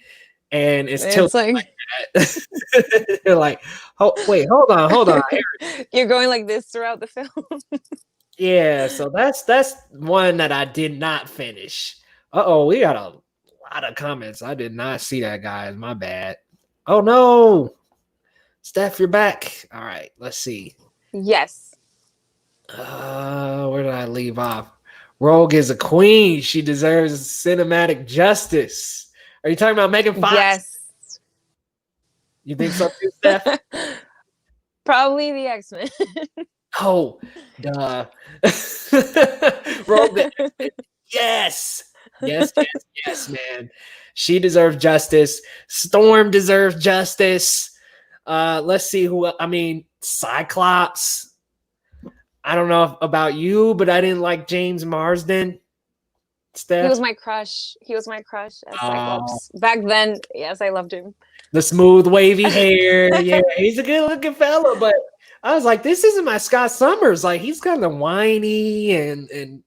and it's tilted like that. They're like, oh, wait, hold on. You're going like this throughout the film. Yeah, so that's one that I did not finish. We got a lot of comments. I did not see that, guys. My bad. Oh no, Steph, you're back. All right, let's see. Yes. Where did I leave off? Rogue is a queen. She deserves cinematic justice. Are you talking about Megan Fox? Yes. You think so too, Steph? Probably the X-Men. Oh, duh. Rogue the X-Men. Yes, man. She deserves justice. Storm deserves justice. Let's see who. I mean, Cyclops. I don't know about you, but I didn't like James Marsden. Steph? He was my crush. As Cyclops. Back then, yes, I loved him. The smooth, wavy hair. Yeah, he's a good-looking fella, but I was like, this isn't my Scott Summers. Like, he's kind of whiny and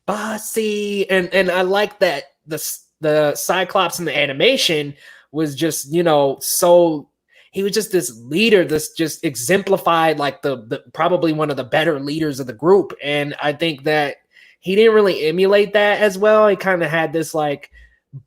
bossy, and I like that the Cyclops in the animation was just, you know, so he was just this leader, this just exemplified like the probably one of the better leaders of the group. And I think that he didn't really emulate that as well. He kind of had this like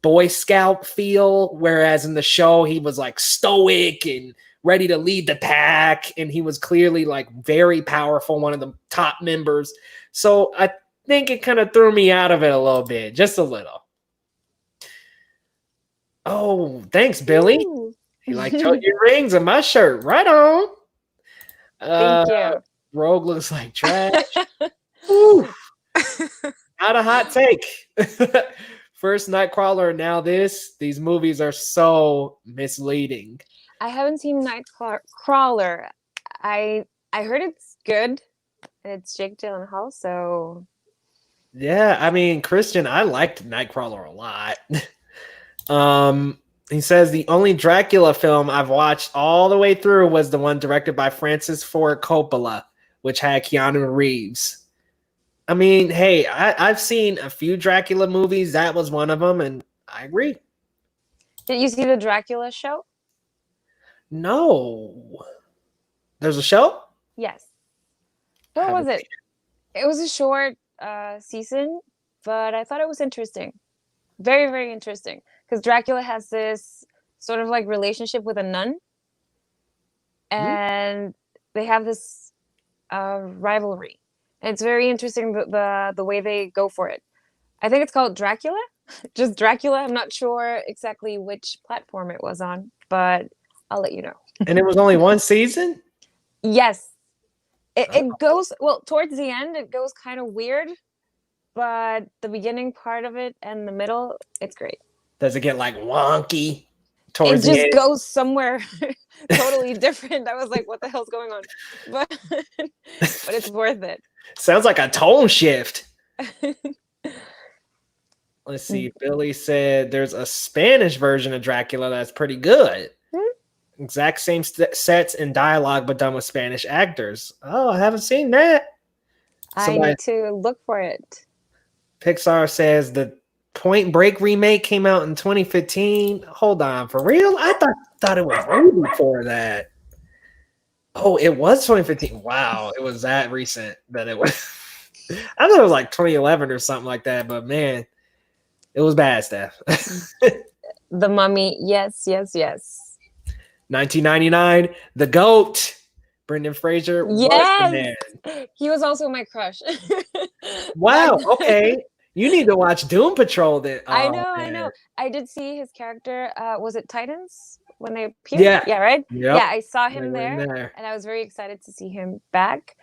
Boy Scout feel, whereas in the show he was like stoic and ready to lead the pack, and he was clearly like very powerful, one of the top members. So I think it kind of threw me out of it a little bit, just a little. Oh, thanks, Billy. Ooh. You like your rings and my shirt. Right on. Thank you. Rogue looks like trash. Ooh. Not a hot take. First Nightcrawler, now this. These movies are so misleading. I haven't seen Nightcrawler. I heard it's good. It's Jake Gyllenhaal, so Yeah, I mean, Christian, I liked Nightcrawler a lot. He says the only Dracula film I've watched all the way through was the one directed by Francis Ford Coppola, which had Keanu Reeves. I mean, hey, I've seen a few Dracula movies. That was one of them, and I agree. did you see the Dracula show? No. There's a show? Yes. What was it? It was a short season, but I thought it was interesting. Very, very interesting. Because Dracula has this sort of like relationship with a nun. And they have this rivalry. And it's very interesting the way they go for it. I think it's called Dracula. Just Dracula. I'm not sure exactly which platform it was on, but I'll let you know. And it was only one season? Yes. It goes, well, towards the end, it goes kind of weird, but the beginning part of it and the middle, it's great. Does it get like wonky It towards the just end? goes somewhere totally different. I was like, what the hell's going on? But it's worth it. Sounds like a tone shift. Let's see. Billy said there's a Spanish version of Dracula that's pretty good. Exact same sets and dialogue, but done with Spanish actors. Oh, I haven't seen that. I need to look for it. Pixar says the Point Break remake came out in 2015. Hold on, for real? I thought it was way before that. Oh, it was 2015. Wow, it was that recent that it was. I thought it was like 2011 or something like that, but man, it was bad, Steph. The Mummy, yes. 1999, The GOAT, Brendan Fraser. Yes, he was also my crush. Wow, okay. You need to watch Doom Patrol then. Oh, I know. I did see his character. Was it Titans when they appeared? Yeah, right. Yep. Yeah, I saw They him were in there, and I was very excited to see him back.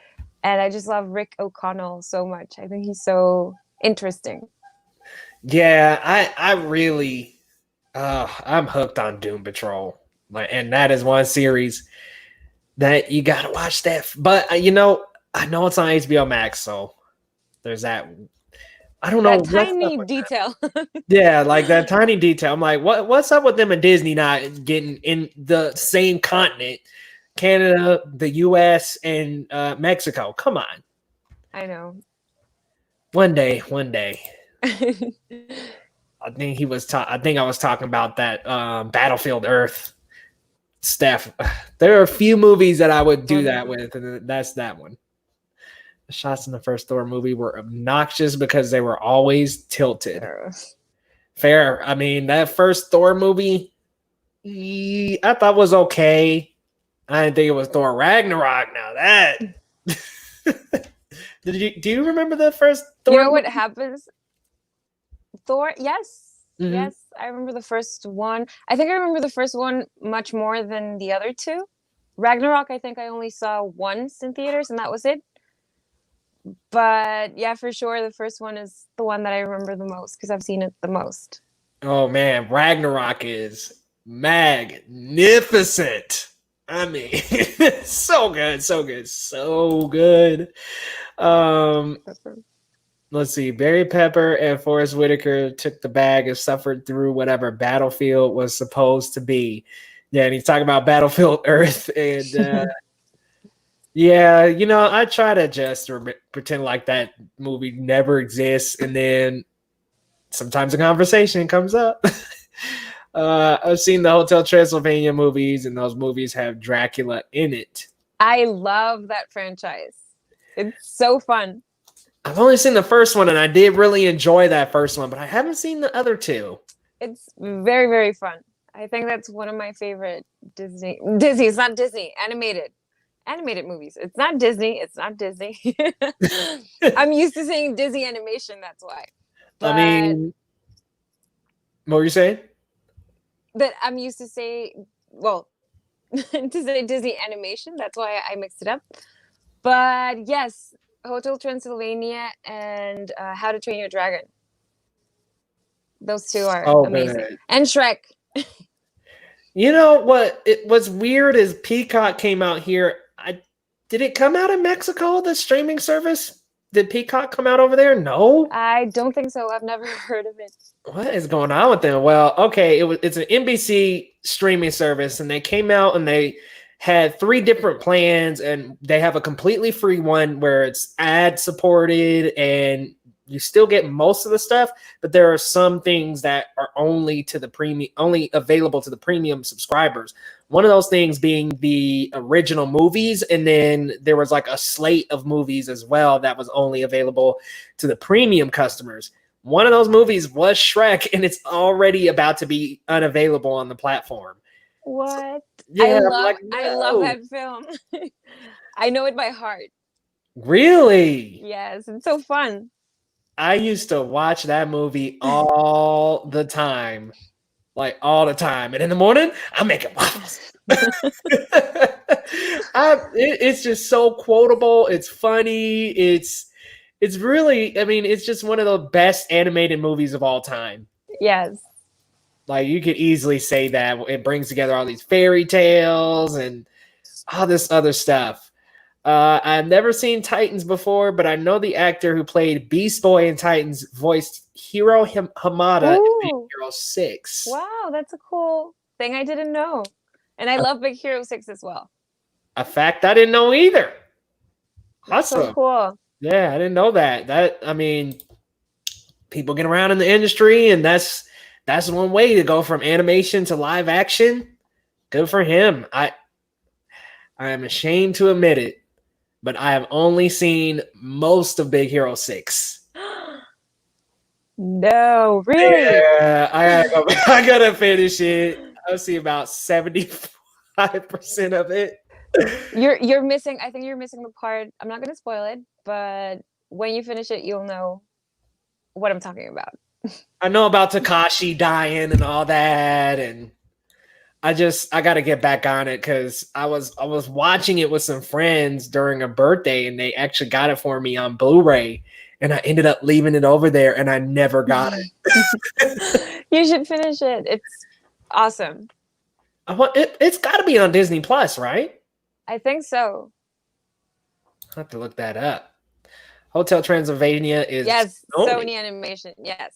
And I just love Rick O'Connell so much. I think he's so interesting. Yeah, I really, I'm hooked on Doom Patrol, and that is one series that you gotta watch. That, but I know it's on HBO Max, so there's that. I don't know that tiny detail. Yeah, like that tiny detail. I'm like, what's up with them and Disney not getting in the same continent? Canada, the US, and Mexico. Come on. I know. One day. I think I was talking about that Battlefield Earth stuff. There are a few movies that I would do that with, and that's that one. The shots in the first Thor movie were obnoxious because they were always tilted. Fair. I mean, that first Thor movie, I thought was okay. I didn't think it was Thor Ragnarok. Now that do you remember the first Thor? You know what happens? Thor, yes. Mm-hmm. Yes, I remember the first one. I think I remember the first one much more than the other two. Ragnarok, I think I only saw once in theaters, and that was it. But yeah, for sure, the first one is the one that I remember the most because I've seen it the most. Oh man, Ragnarok is magnificent. I mean, so good. Let's see. Barry Pepper and Forrest Whitaker took the bag and suffered through whatever Battlefield was supposed to be. Yeah, and he's talking about Battlefield Earth. And yeah, I try to just pretend like that movie never exists. And then sometimes a conversation comes up. I've seen the Hotel Transylvania movies, and those movies have Dracula in it. I love that franchise. It's so fun. I've only seen the first one, and I did really enjoy that first one, but I haven't seen the other two. It's very, very fun. I think that's one of my favorite Disney. It's not Disney. Animated movies. It's not Disney. I'm used to saying Disney animation. That's why. I mean, what were you saying? That I'm used to say, well, to say Disney animation. That's why I mixed it up. But yes, Hotel Transylvania and How to Train Your Dragon. Those two are amazing. Good. And Shrek. You know what? What's weird is Peacock came out here. Did it come out in Mexico, the streaming service? Did Peacock come out over there? No. I don't think so. I've never heard of it. What is going on with them? Well, okay, it's an NBC streaming service, and they came out and they had 3 different plans, and they have a completely free one where it's ad supported and you still get most of the stuff, but there are some things that are only available to the premium subscribers. One of those things being the original movies, and then there was like a slate of movies as well that was only available to the premium customers. One of those movies was Shrek, and it's already about to be unavailable on the platform. What? Yeah, I love that film. I know it by heart. Really? Yes, it's so fun. I used to watch that movie all the time. Like all the time. And in the morning, I'm making waffles. It's just so quotable. It's funny. It's really, I mean, it's just one of the best animated movies of all time. Yes. Like you could easily say that it brings together all these fairy tales and all this other stuff. I've never seen Titans before, but I know the actor who played Beast Boy in Titans voiced Hiro Hamada in Big Hero 6. Wow, that's a cool thing I didn't know. And I love Big Hero 6 as well. A fact I didn't know either. Awesome. So cool. Yeah, I didn't know that. I mean, people get around in the industry, and that's one way to go from animation to live action. Good for him. I am ashamed to admit it, but I have only seen most of Big Hero 6. No, really? Yeah, I gotta finish it. I'll see about 75% of it. You're missing, I think you're missing the part. I'm not gonna spoil it, but when you finish it, you'll know what I'm talking about. I know about Takashi dying and all that, and I got to get back on it because I was watching it with some friends during a birthday, and they actually got it for me on Blu-ray, and I ended up leaving it over there, and I never got it. You should finish it. It's awesome. It's got to be on Disney Plus, right? I think so. I'll have to look that up. Hotel Transylvania is Sony Animation. Yes.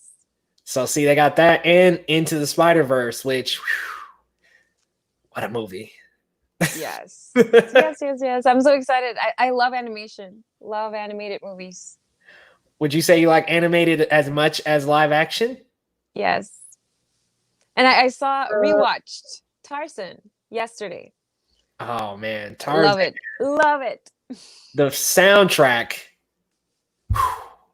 So see, they got that and Into the Spider-Verse, which. What a movie. Yes. yes. I'm so excited. I love animation. Love animated movies. Would you say you like animated as much as live action? Yes. And I rewatched Tarzan yesterday. Oh man, Tarzan. Love it. The soundtrack,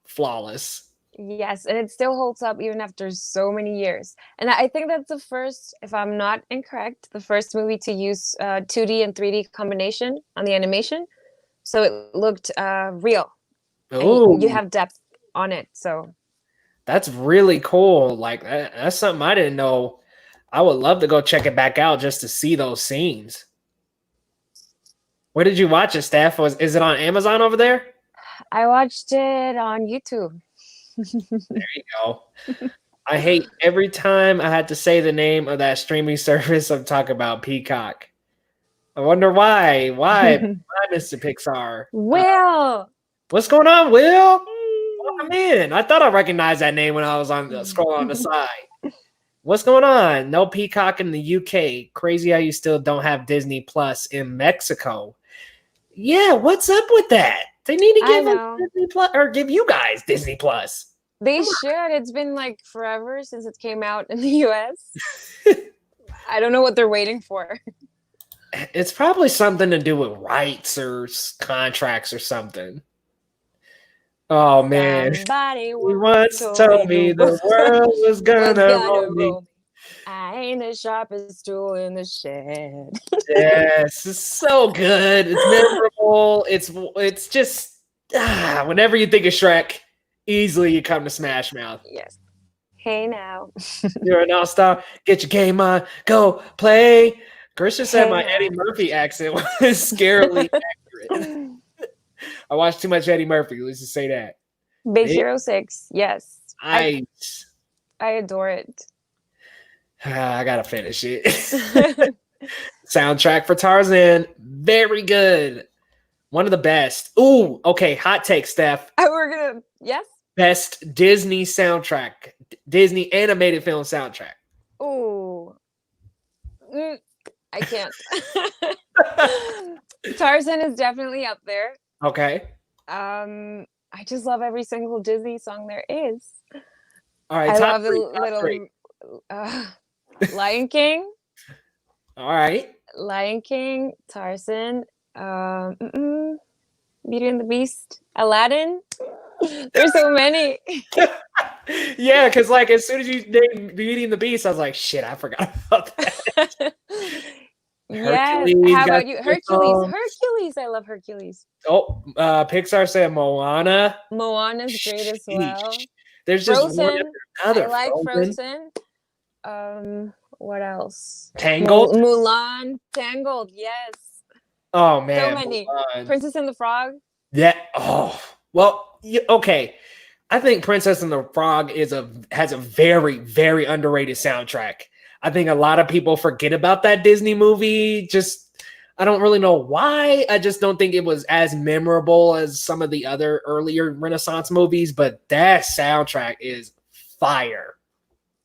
flawless. Yes, and it still holds up even after so many years. And I think that's the first, if I'm not incorrect, the first movie to use 2D and 3D combination on the animation. So it looked real. Oh, you have depth on it. So that's really cool. Like that's something I didn't know. I would love to go check it back out just to see those scenes. Where did you watch it, Steph? Is it on Amazon over there? I watched it on YouTube. There you go. I hate every time I had to say the name of that streaming service. I'm talking about Peacock. I wonder why. Why, Mr. Pixar? Will, what's going on, Will? Welcome in. I thought I recognized that name when I was on the scroll on the side. What's going on? No Peacock in the UK. Crazy how you still don't have Disney Plus in Mexico. Yeah, what's up with that? They need to give us Disney Plus, or give you guys Disney Plus. They should. It's been like forever since it came out in the US. I don't know what they're waiting for. It's probably something to do with rights or contracts or something. Oh man. Somebody He once once told me the world was gonna roll me. roll me. I ain't the sharpest tool in the shed. Yes, it's so good. It's memorable. It's just whenever you think of Shrek, easily you come to Smash Mouth. Yes. Hey now. You're an all-star. Get your game on. Go play. Christian said Hey my now. Eddie Murphy accent was scarily accurate. I watched too much Eddie Murphy. Let's just say that. Big Hero 6. Yes. I adore it. I gotta finish it. Soundtrack for Tarzan, very good. One of the best. Ooh, okay. Hot take, Steph. We're gonna Best Disney soundtrack, Disney animated film soundtrack. Ooh, I can't. Tarzan is definitely up there. Okay. I just love every single Disney song there is. All right. I love the little Lion King. All right. Lion King, Tarzan, Beauty and the Beast, Aladdin. There's so many. Yeah, because like as soon as you named Beauty and the Beast, I was like, shit, I forgot about that. Yes. How about you? Hercules. I love Hercules. Oh, Pixar said Moana. Moana's great as well. There's just Frozen. one after another. I like Frozen. What else? Tangled. Mulan. Tangled. Yes. Oh man. So many. Mulan. Princess and the Frog. Yeah. Oh well. Okay. I think Princess and the Frog has a very, very underrated soundtrack. I think a lot of people forget about that Disney movie. Just, I don't really know why. I just don't think it was as memorable as some of the other earlier Renaissance movies, but that soundtrack is fire.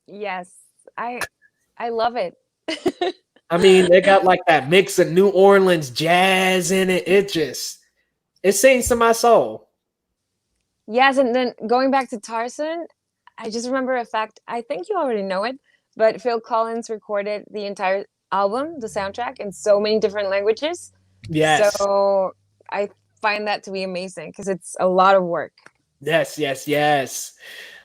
Yes. I love it. I mean, they got like that mix of New Orleans jazz in it. It sings to my soul. Yes, and then going back to Tarzan, I just remember a fact. I think you already know it, but Phil Collins recorded the entire album, the soundtrack, in so many different languages. Yes. So I find that to be amazing because it's a lot of work. Yes.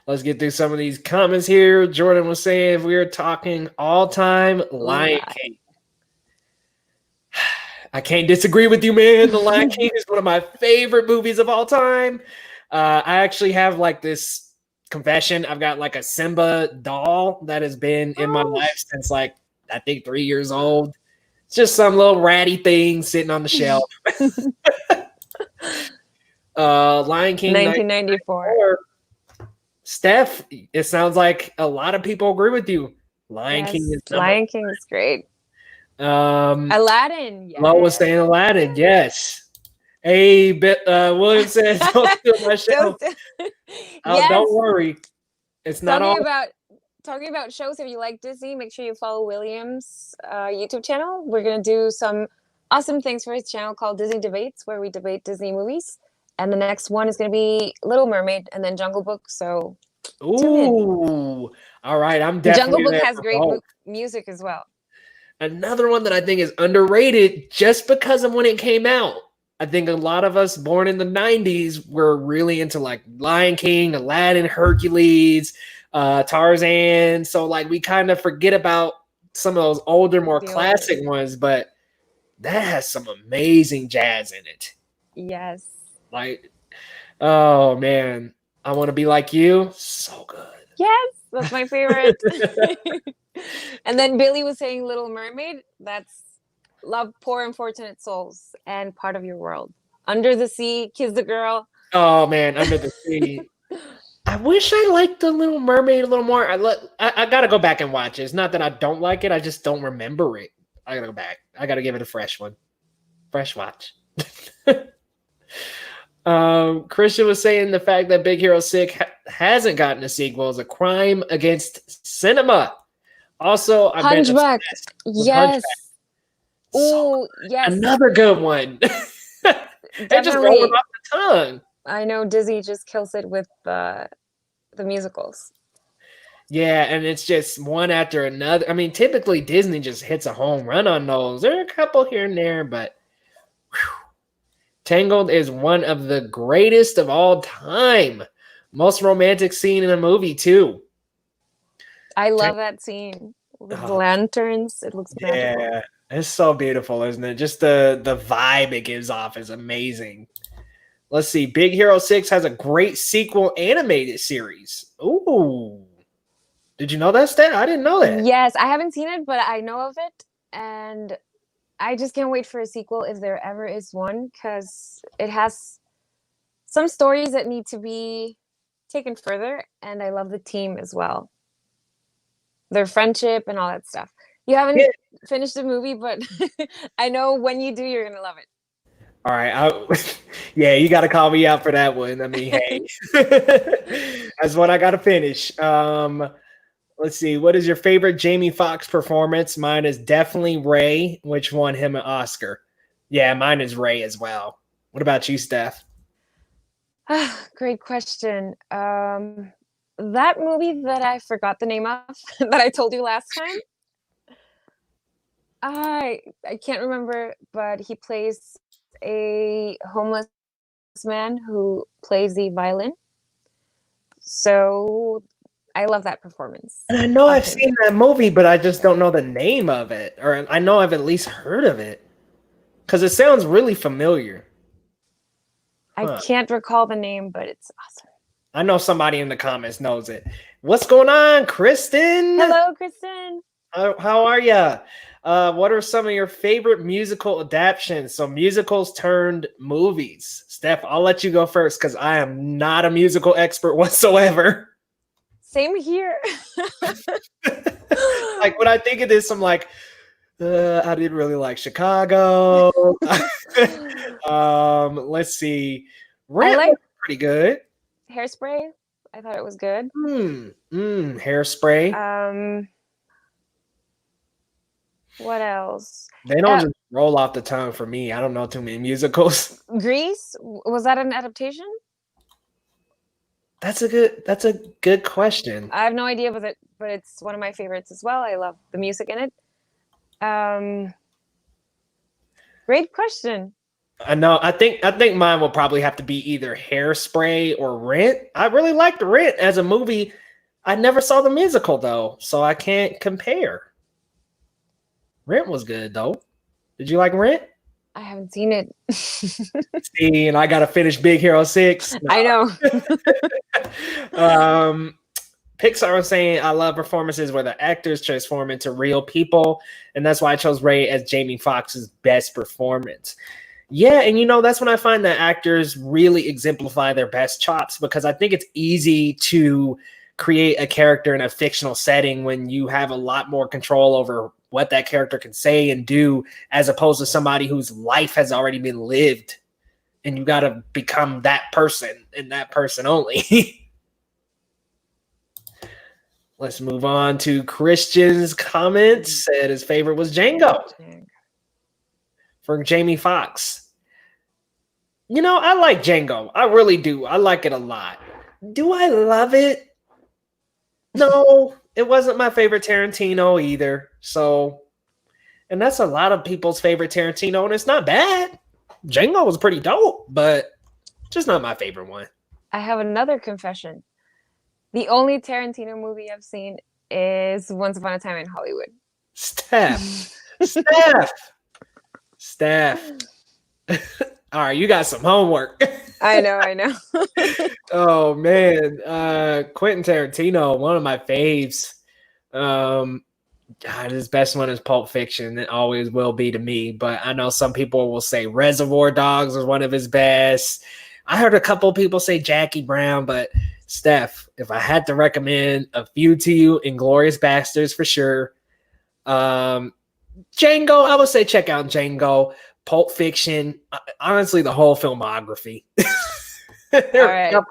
Let's get through some of these comments here. Jordan was saying if we were talking all-time Lion King. I can't disagree with you, man. The Lion King is one of my favorite movies of all time. I actually have like this confession. I've got like a Simba doll that has been in my life since like I think 3 years old. It's just some little ratty thing sitting on the shelf. Lion King 1994. Steph, it sounds like a lot of people agree with you. Lion King is great. Aladdin. Yes. Lo was saying Aladdin. Yes. Hey, William says, "Don't steal my show." Yes. Don't worry, it's not all Talking about shows. If you like Disney, make sure you follow William's YouTube channel. We're gonna do some awesome things for his channel called Disney Debates, where we debate Disney movies. And the next one is gonna be Little Mermaid and then Jungle Book. So, ooh, all right, I'm definitely. Jungle Book has great music as well. Another one that I think is underrated just because of when it came out. I think a lot of us born in the 90s were really into like Lion King, Aladdin, Hercules, Tarzan. So like we kind of forget about some of those older, more classic ones, but that has some amazing jazz in it. Yes. Like, oh man, I Want to Be Like You. So good. Yes, that's my favorite. And then Billy was saying Little Mermaid. That's Love Poor Unfortunate Souls and Part of Your World. Under the Sea, Kiss the Girl. Oh man, Under the Sea. I wish I liked the Little Mermaid a little more. I gotta go back and watch it. It's not that I don't like it, I just don't remember it. I gotta go back. I gotta give it a fresh one. Fresh watch. Christian was saying the fact that Big Hero 6 hasn't gotten a sequel is a crime against cinema. Also, Hunchback. Yes. Oh, yes. Another good one. It just rolled off the tongue. I know Disney just kills it with the the musicals. Yeah, and it's just one after another. I mean, typically Disney just hits a home run on those. There are a couple here and there, but Tangled is one of the greatest of all time. Most romantic scene in a movie, too. I love that scene with the lanterns. It looks magical. Yeah, it's so beautiful, isn't it? Just the vibe it gives off is amazing. Let's see. Big Hero 6 has a great sequel animated series. Ooh. Did you know that, Stan? I didn't know that. Yes, I haven't seen it, but I know of it. And I just can't wait for a sequel if there ever is one, because it has some stories that need to be taken further. And I love the team as well. Their friendship and all that stuff. You haven't finished the movie, but I know when you do, you're going to love it. All right. Yeah, you got to call me out for that one. I mean, hey, that's what I got to finish. Let's see. What is your favorite Jamie Foxx performance? Mine is definitely Ray, which won him an Oscar. Yeah, mine is Ray as well. What about you, Steph? Great question. That movie that I forgot the name of that I told you last time. I can't remember, but he plays a homeless man who plays the violin. So I love that performance. And I know I've seen that movie, but I just don't know the name of it. Or I know I've at least heard of it. Because it sounds really familiar. I can't recall the name, but it's awesome. I know somebody in the comments knows it. What's going on, Kristen? Hello, Kristen. How are you? What are some of your favorite musical adaptations? So musicals turned movies. Steph, I'll let you go first because I am not a musical expert whatsoever. Same here. Like when I think of this, I'm like, I didn't really like Chicago. Let's see. Rent was pretty good. Hairspray. I thought it was good. Hairspray. What else? They don't just roll off the tongue for me. I don't know too many musicals. Grease, was that an adaptation? That's a good question. I have no idea with it, but it's one of my favorites as well. I love the music in it. Great question. I know. I think mine will probably have to be either Hairspray or Rent. I really liked Rent as a movie. I never saw the musical though, so I can't compare. Rent was good though. Did you like Rent? I haven't seen it. See, and I gotta finish Big Hero 6. No. I know. Pixar was saying, I love performances where the actors transform into real people, and that's why I chose Ray as Jamie Foxx's best performance. Yeah, and that's when I find that actors really exemplify their best chops, because I think it's easy to create a character in a fictional setting when you have a lot more control over what that character can say and do, as opposed to somebody whose life has already been lived, and you got to become that person and that person only. Let's move on to Christian's comments. Said his favorite was Django for Jamie Foxx. I like Django. I really do. I like it a lot. Do I love it? No, it wasn't my favorite Tarantino either. So, and that's a lot of people's favorite Tarantino, and it's not bad. Django was pretty dope, but just not my favorite one. I have another confession. The only Tarantino movie I've seen is Once Upon a Time in Hollywood. Steph. All right, you got some homework. I know. Oh man, Quentin Tarantino, one of my faves. His best one is Pulp Fiction. It always will be to me. But I know some people will say Reservoir Dogs is one of his best. I heard a couple people say Jackie Brown, but Steph, if I had to recommend a few to you, Inglourious Basterds for sure. Django, I would say check out Django. Pulp Fiction, honestly, the whole filmography. There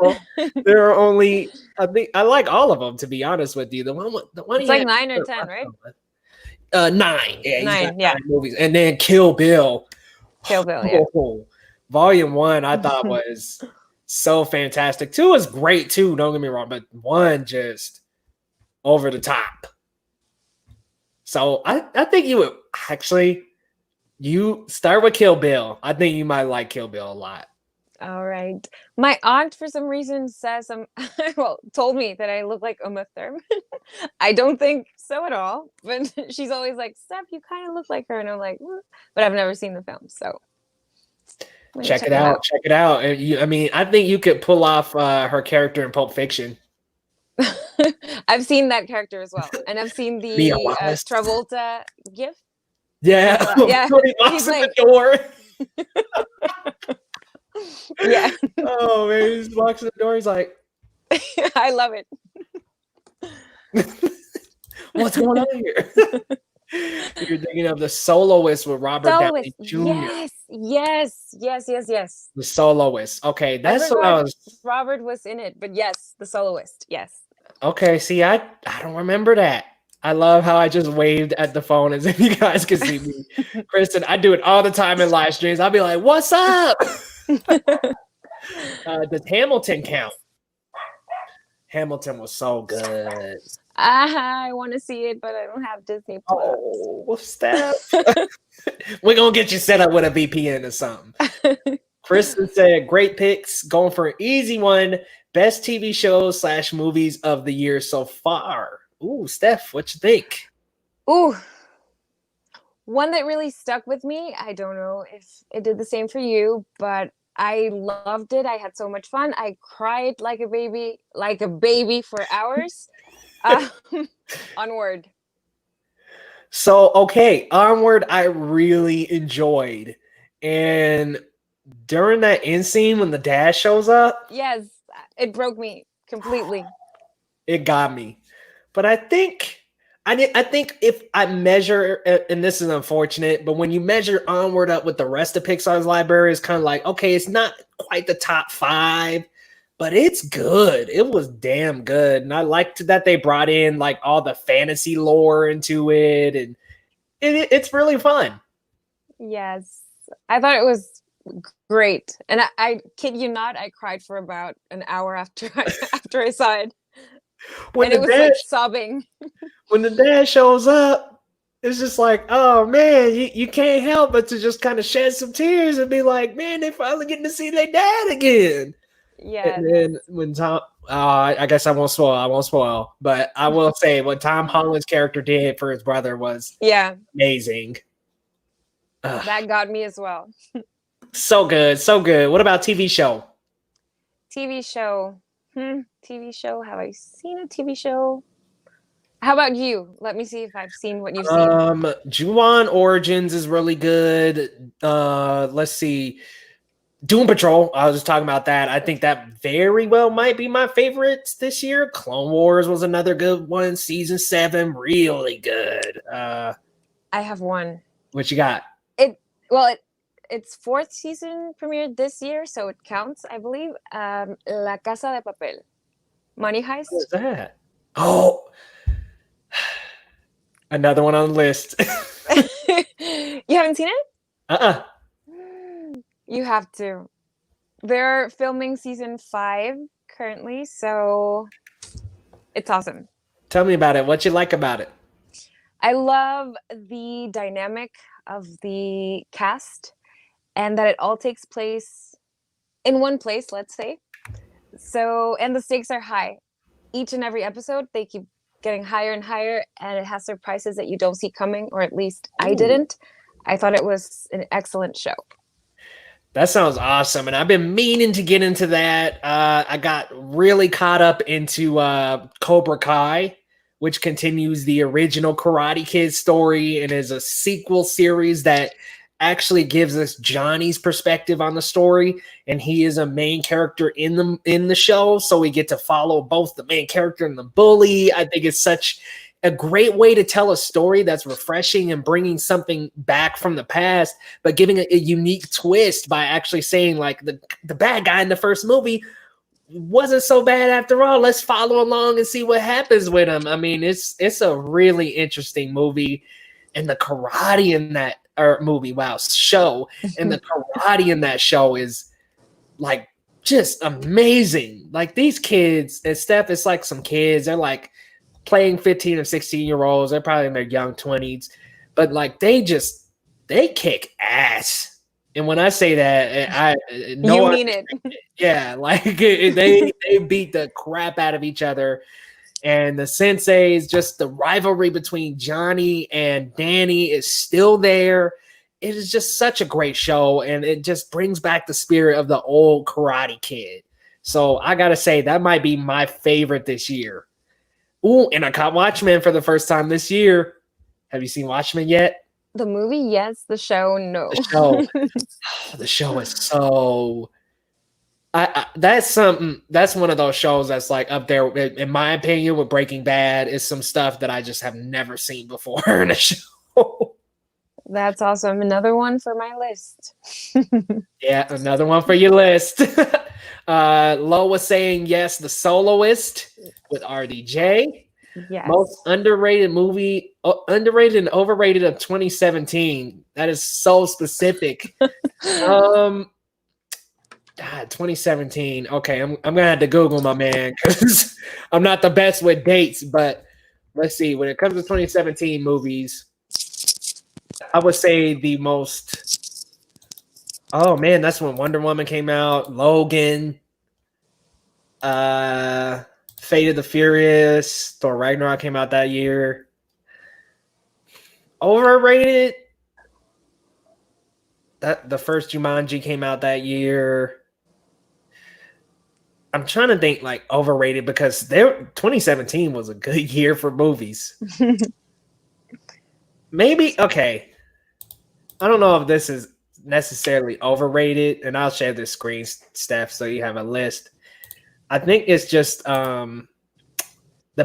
are only, I think I like all of them, to be honest with you. The one it's like 9 or 10, right? 9. Yeah, 9. 9 movies, and then Kill Bill. Yeah. Volume 1, I thought was so fantastic. 2 is great too, don't get me wrong, but 1 just over the top. So I think you would actually, you start with Kill Bill. I think you might like Kill Bill a lot. All right. My aunt, for some reason, says well, told me that I look like Uma Thurman. I don't think so at all, but she's always like, Steph, you kind of look like her, and I'm like, but I've never seen the film, so check it out. Check it out. I mean, I think you could pull off her character in Pulp Fiction. I've seen that character as well, and I've seen the Travolta gif. Yeah, yeah. He walks in like, the door. Yeah. Oh man, he just walks in the door. He's like, I love it. What's going on here? You're thinking of The Soloist with Robert Downey Jr. Yes. The Soloist. Okay, that's what I was. Robert was in it, but yes, The Soloist. Yes. Okay, see, I don't remember that. I love how I just waved at the phone as if you guys could see me. Kristen, I do it all the time in live streams. I'll be like, what's up? Does Hamilton count? Hamilton was so good. I want to see it, but I don't have Disney Plus. Oh, what's that? We're going to get you set up with a VPN or something. Kristen said, great picks. Going for an easy one. Best TV shows / movies of the year so far. Ooh, Steph, what you think? Ooh, one that really stuck with me. I don't know if it did the same for you, but I loved it. I had so much fun. I cried like a baby for hours. Onward. So, okay, Onward, I really enjoyed. And during that end scene when the dad shows up, yes, it broke me completely. It got me. But I think if I measure, and this is unfortunate, but when you measure Onward up with the rest of Pixar's library, it's kind of like, okay, it's not quite the top 5, but it's good. It was damn good. And I liked that they brought in like all the fantasy lore into it, and it's really fun. Yes. I thought it was great. And I kid you not, I cried for about an hour after I saw it. And it was like sobbing. When the dad shows up, it's just like, oh man, you can't help but to just kind of shed some tears and be like, man, they finally getting to see their dad again. Yeah. And then when Tom, I guess I won't spoil, but I will say what Tom Holland's character did for his brother was amazing. That got me as well. So good. What about TV show? TV show. TV show. Have I seen a TV show? How about you? Let me see if I've seen what you've seen. Ju-on Origins is really good. Let's see. Doom Patrol. I was just talking about that. I think that very well might be my favorites this year. Clone Wars was another good one. Season 7, really good. I have one. What you got? Its 4th season premiered this year, so it counts, I believe. La Casa de Papel. Money Heist. What is that? Oh, another one on the list. You haven't seen it? You have to. They're filming season 5 currently, so it's awesome. Tell me about it. What you like about it? I love the dynamic of the cast and that it all takes place in one place, let's say. So, and the stakes are high. Each and every episode, they keep getting higher and higher, and it has surprises that you don't see coming, or at least I didn't. I thought it was an excellent show. That sounds awesome, and I've been meaning to get into that. I got really caught up into Cobra Kai, which continues the original Karate Kid story and is a sequel series that actually gives us Johnny's perspective on the story, and he is a main character in the show, so we get to follow both the main character and the bully. I think it's such a great way to tell a story that's refreshing and bringing something back from the past, but giving a unique twist by actually saying like the bad guy in the first movie wasn't so bad after all. Let's follow along and see what happens with him. I mean, it's a really interesting movie, and the karate in that show, and the karate in that show is like just amazing. Like these kids, and Steph, it's like some kids. They're like playing 15 or 16-year-olds. They're probably in their young 20s, but like they kick ass. And when I say that, you mean it. Yeah, like they beat the crap out of each other. And the senseis, just the rivalry between Johnny and Danny is still there. It is just such a great show, and it just brings back the spirit of the old Karate Kid. So I gotta say that might be my favorite this year. Ooh, and I caught Watchmen for the first time this year. Have you seen Watchmen yet? The movie, yes. The show, no. The show is so. That's one of those shows that's like up there, in my opinion, with Breaking Bad. Is some stuff that I just have never seen before in a show. That's awesome. Another one for my list. Yeah, another one for your list. Lo was saying yes, The Soloist with RDJ. Yes. Most underrated movie, underrated and overrated of 2017. That is so specific. God, 2017. Okay, I'm gonna have to Google my man because I'm not the best with dates. But let's see. When it comes to 2017 movies, I would say the most. Oh man, that's when Wonder Woman came out. Logan, Fate of the Furious, Thor Ragnarok came out that year. Overrated. That the first Jumanji came out that year. I'm trying to think like overrated because 2017 was a good year for movies. Maybe, okay. I don't know if this is necessarily overrated, and I'll share this screen, Steph, so you have a list. I think it's just the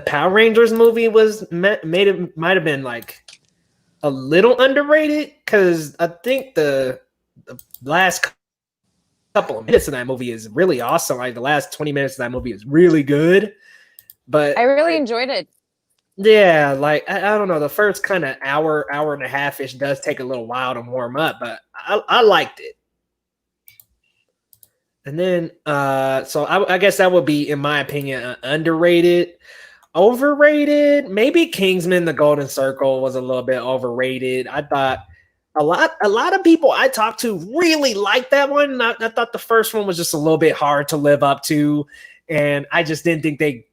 Power Rangers movie might have been like a little underrated because I think the last couple of minutes of that movie is really awesome. Like the last 20 minutes of that movie is really good. But I really enjoyed it. Yeah, like I don't know, the first kind of hour and a half ish does take a little while to warm up, but I liked it. And then so I guess that would be, in my opinion, underrated. Overrated, maybe Kingsman: The Golden Circle was a little bit overrated. I thought a lot of people I talked to really liked that one. I thought the first one was just a little bit hard to live up to, and I just didn't think they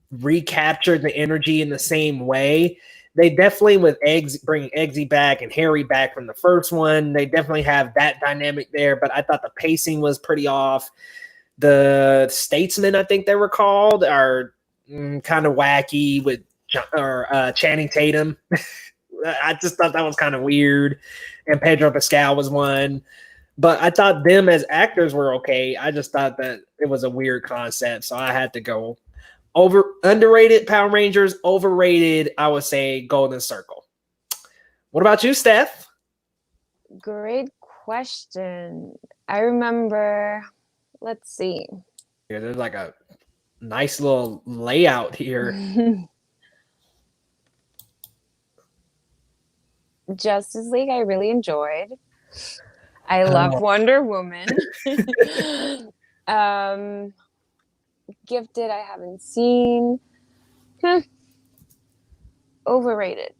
recaptured the energy in the same way. They definitely, with bringing Eggsy back and Harry back from the first one, they definitely have that dynamic there, but I thought the pacing was pretty off. The Statesmen, I think they were called, are kind of wacky with Channing Tatum. I just thought that was kind of weird. And Pedro Pascal was one. But I thought them as actors were okay. I just thought that it was a weird concept, so I had to go underrated Power Rangers, overrated, I would say Golden Circle. What about you, Steph? Great question. I remember, let's see. Yeah, there's like a nice little layout here. Justice League, I really enjoyed. I love Wonder Woman. Gifted, I haven't seen. Overrated.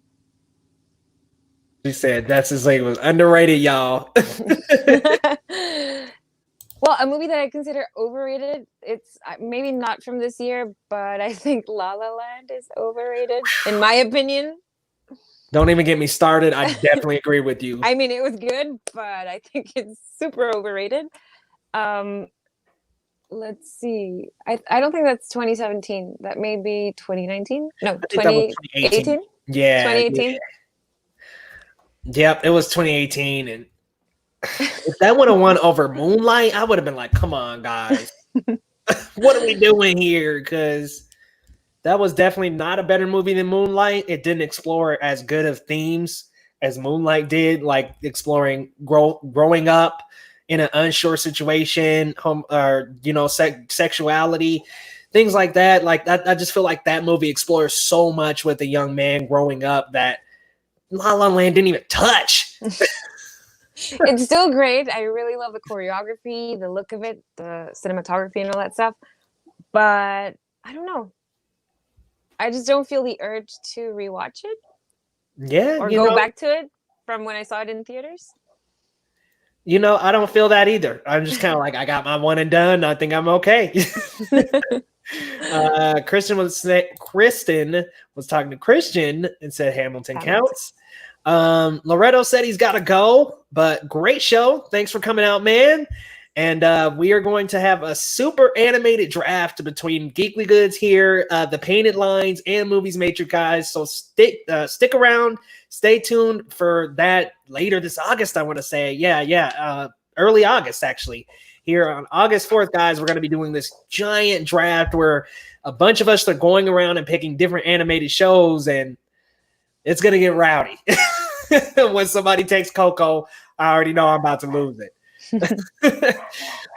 She said Justice League was underrated, y'all. Well, a movie that I consider overrated, it's maybe not from this year, but I think La La Land is overrated, in my opinion. Don't even get me started. I definitely agree with you. I mean, it was good, but I think it's super overrated. Let's see. I don't think that's 2017. That may be 2019. No, 2018. Yeah. 2018. Yeah. Yep, it was 2018. And if that would have won over Moonlight, I would have been like, come on, guys. What are we doing here? Because that was definitely not a better movie than Moonlight. It didn't explore as good of themes as Moonlight did, like exploring growing up in an unsure situation, sexuality, things like that. Like I just feel like that movie explores so much with a young man growing up that La La Land didn't even touch. It's still great. I really love the choreography, the look of it, the cinematography, and all that stuff. But I don't know. I just don't feel the urge to rewatch it Yeah, or go back to it from when I saw it in theaters. I don't feel that either. I'm just kind of like, I got my one and done. I think I'm okay. Kristen was talking to Christian and said Hamilton counts. Loretto said he's got to go, but great show. Thanks for coming out, man. And we are going to have a super animated draft between Geekly Goods here, the Painted Lines, and Movies Matrix guys. So stick around. Stay tuned for that later this August, I want to say. Early August, actually. Here on August 4th, guys, we're going to be doing this giant draft where a bunch of us are going around and picking different animated shows, and it's going to get rowdy. When somebody takes Coco, I already know I'm about to lose it.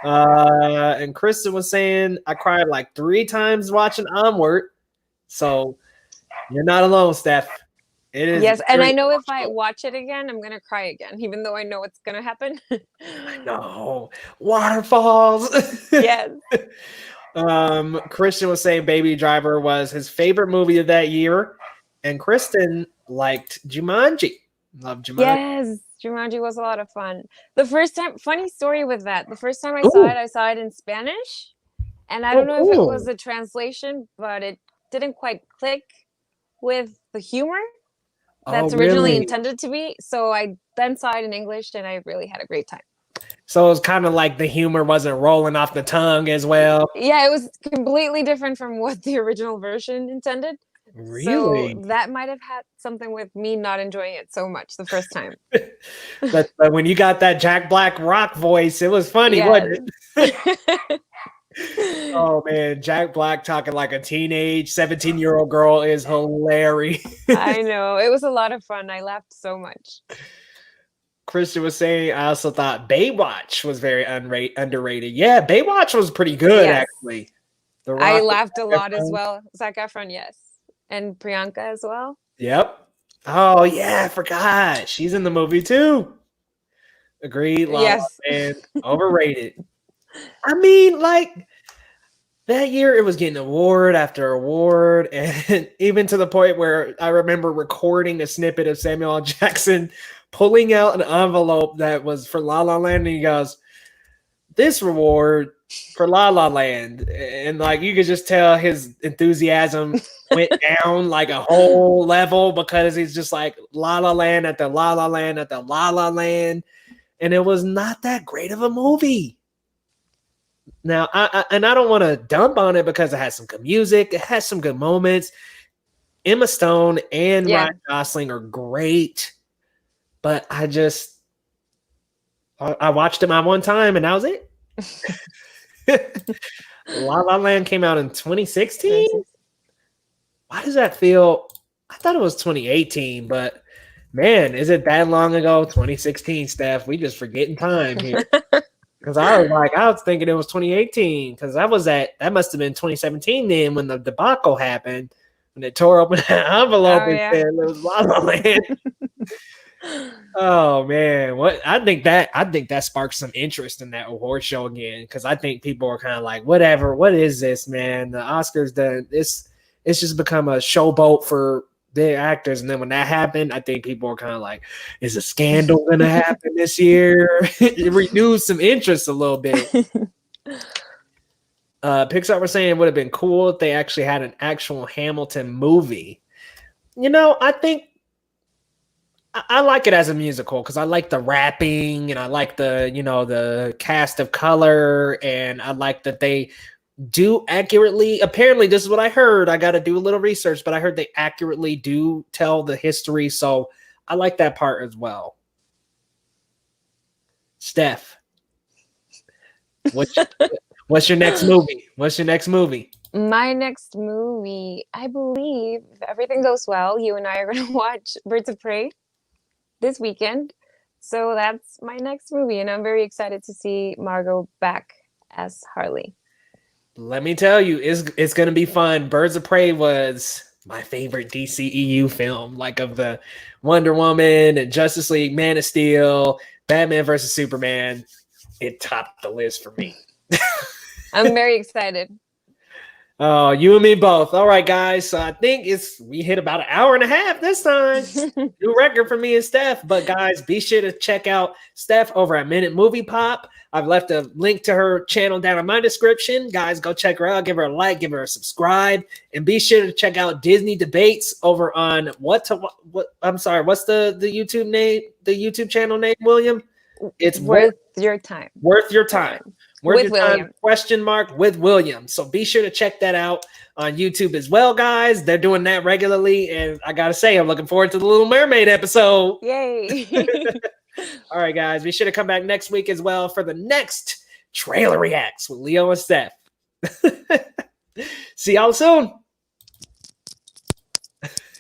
And Kristen was saying I cried like 3 times watching Onward. So you're not alone, Steph. It is. Yes, and I know if I watch it again, I'm gonna cry again, even though I know what's gonna happen. I know. Waterfalls. Yes. Christian was saying Baby Driver was his favorite movie of that year, and Kristen liked Jumanji. Love Jumanji. Yes, Jumanji was a lot of fun. The first time, funny story with that. The first time I saw it in Spanish, and I don't know if it was a translation, but it didn't quite click with the humor that's originally intended to be. So I then saw it in English, and I really had a great time. So it was kind of like the humor wasn't rolling off the tongue as well. Yeah, it was completely different from what the original version intended. Really? So that might have had something with me not enjoying it so much the first time. but when you got that Jack Black rock voice, it was funny, wasn't it? Oh man, Jack Black talking like a teenage 17-year-old girl is hilarious. I know. It was a lot of fun. I laughed so much. Christian was saying, I also thought Baywatch was very underrated. Yeah, Baywatch was pretty good, actually. I laughed a lot as well. Zac Efron, yes. And Priyanka as well. Yep. Oh, yeah, I forgot. She's in the movie, too. Agreed. Yes. And overrated. I mean, like, that year it was getting award after award, and even to the point where I remember recording a snippet of Samuel L. Jackson pulling out an envelope that was for La La Land, and he goes, "This reward for La La Land," and like you could just tell his enthusiasm went down like a whole level because he's just like La La Land at the La La Land at the La La Land, and it was not that great of a movie. Now, I don't want to dump on it because it has some good music, it has some good moments. Emma Stone and Ryan Gosling are great, but I watched it my one time and that was it. La La Land came out in 2016. Why does that feel? I thought it was 2018, but man, is it that long ago? 2016, Steph. We just forgetting time here. Because I was thinking it was 2018. Because that must have been 2017 then when the debacle happened, when they tore open that envelope and said it was La La Land. Oh man, I think that sparked some interest in that award show again, because I think people are kind of like, whatever, what is this, man? The Oscars it's just become a showboat for the actors, and then when that happened, I think people are kind of like, is a scandal gonna happen this year? It renewed some interest a little bit. Pixar was saying it would have been cool if they actually had an actual Hamilton movie. I think I like it as a musical because I like the rapping and I like the cast of color, and I like that they do accurately. Apparently, this is what I heard. I got to do a little research, but I heard they accurately do tell the history, so I like that part as well. Steph, what's your next movie? What's your next movie? My next movie, I believe, if everything goes well, you and I are going to watch Birds of Prey this weekend. So that's my next movie, and I'm very excited to see Margot back as Harley. Let me tell you, it's going to be fun. Birds of Prey was my favorite DCEU film, like of the Wonder Woman and Justice League, Man of Steel, Batman versus Superman, it topped the list for me. I'm very excited. Oh, you and me both. All right, guys. So I think we hit about an hour and a half this time. New record for me and Steph. But guys, be sure to check out Steph over at Minute Movie Pop. I've left a link to her channel down in my description. Guys, go check her out. Give her a like, give her a subscribe, and be sure to check out Disney Debates over on what's the YouTube name? The YouTube channel name, William? It's Worth Your Time. Worth Your Time. With William. Question mark with William. So be sure to check that out on YouTube as well, guys. They're doing that regularly. And I got to say, I'm looking forward to the Little Mermaid episode. Yay. All right, guys. Be sure to come back next week as well for the next trailer reacts with Leo and Steph. See y'all soon.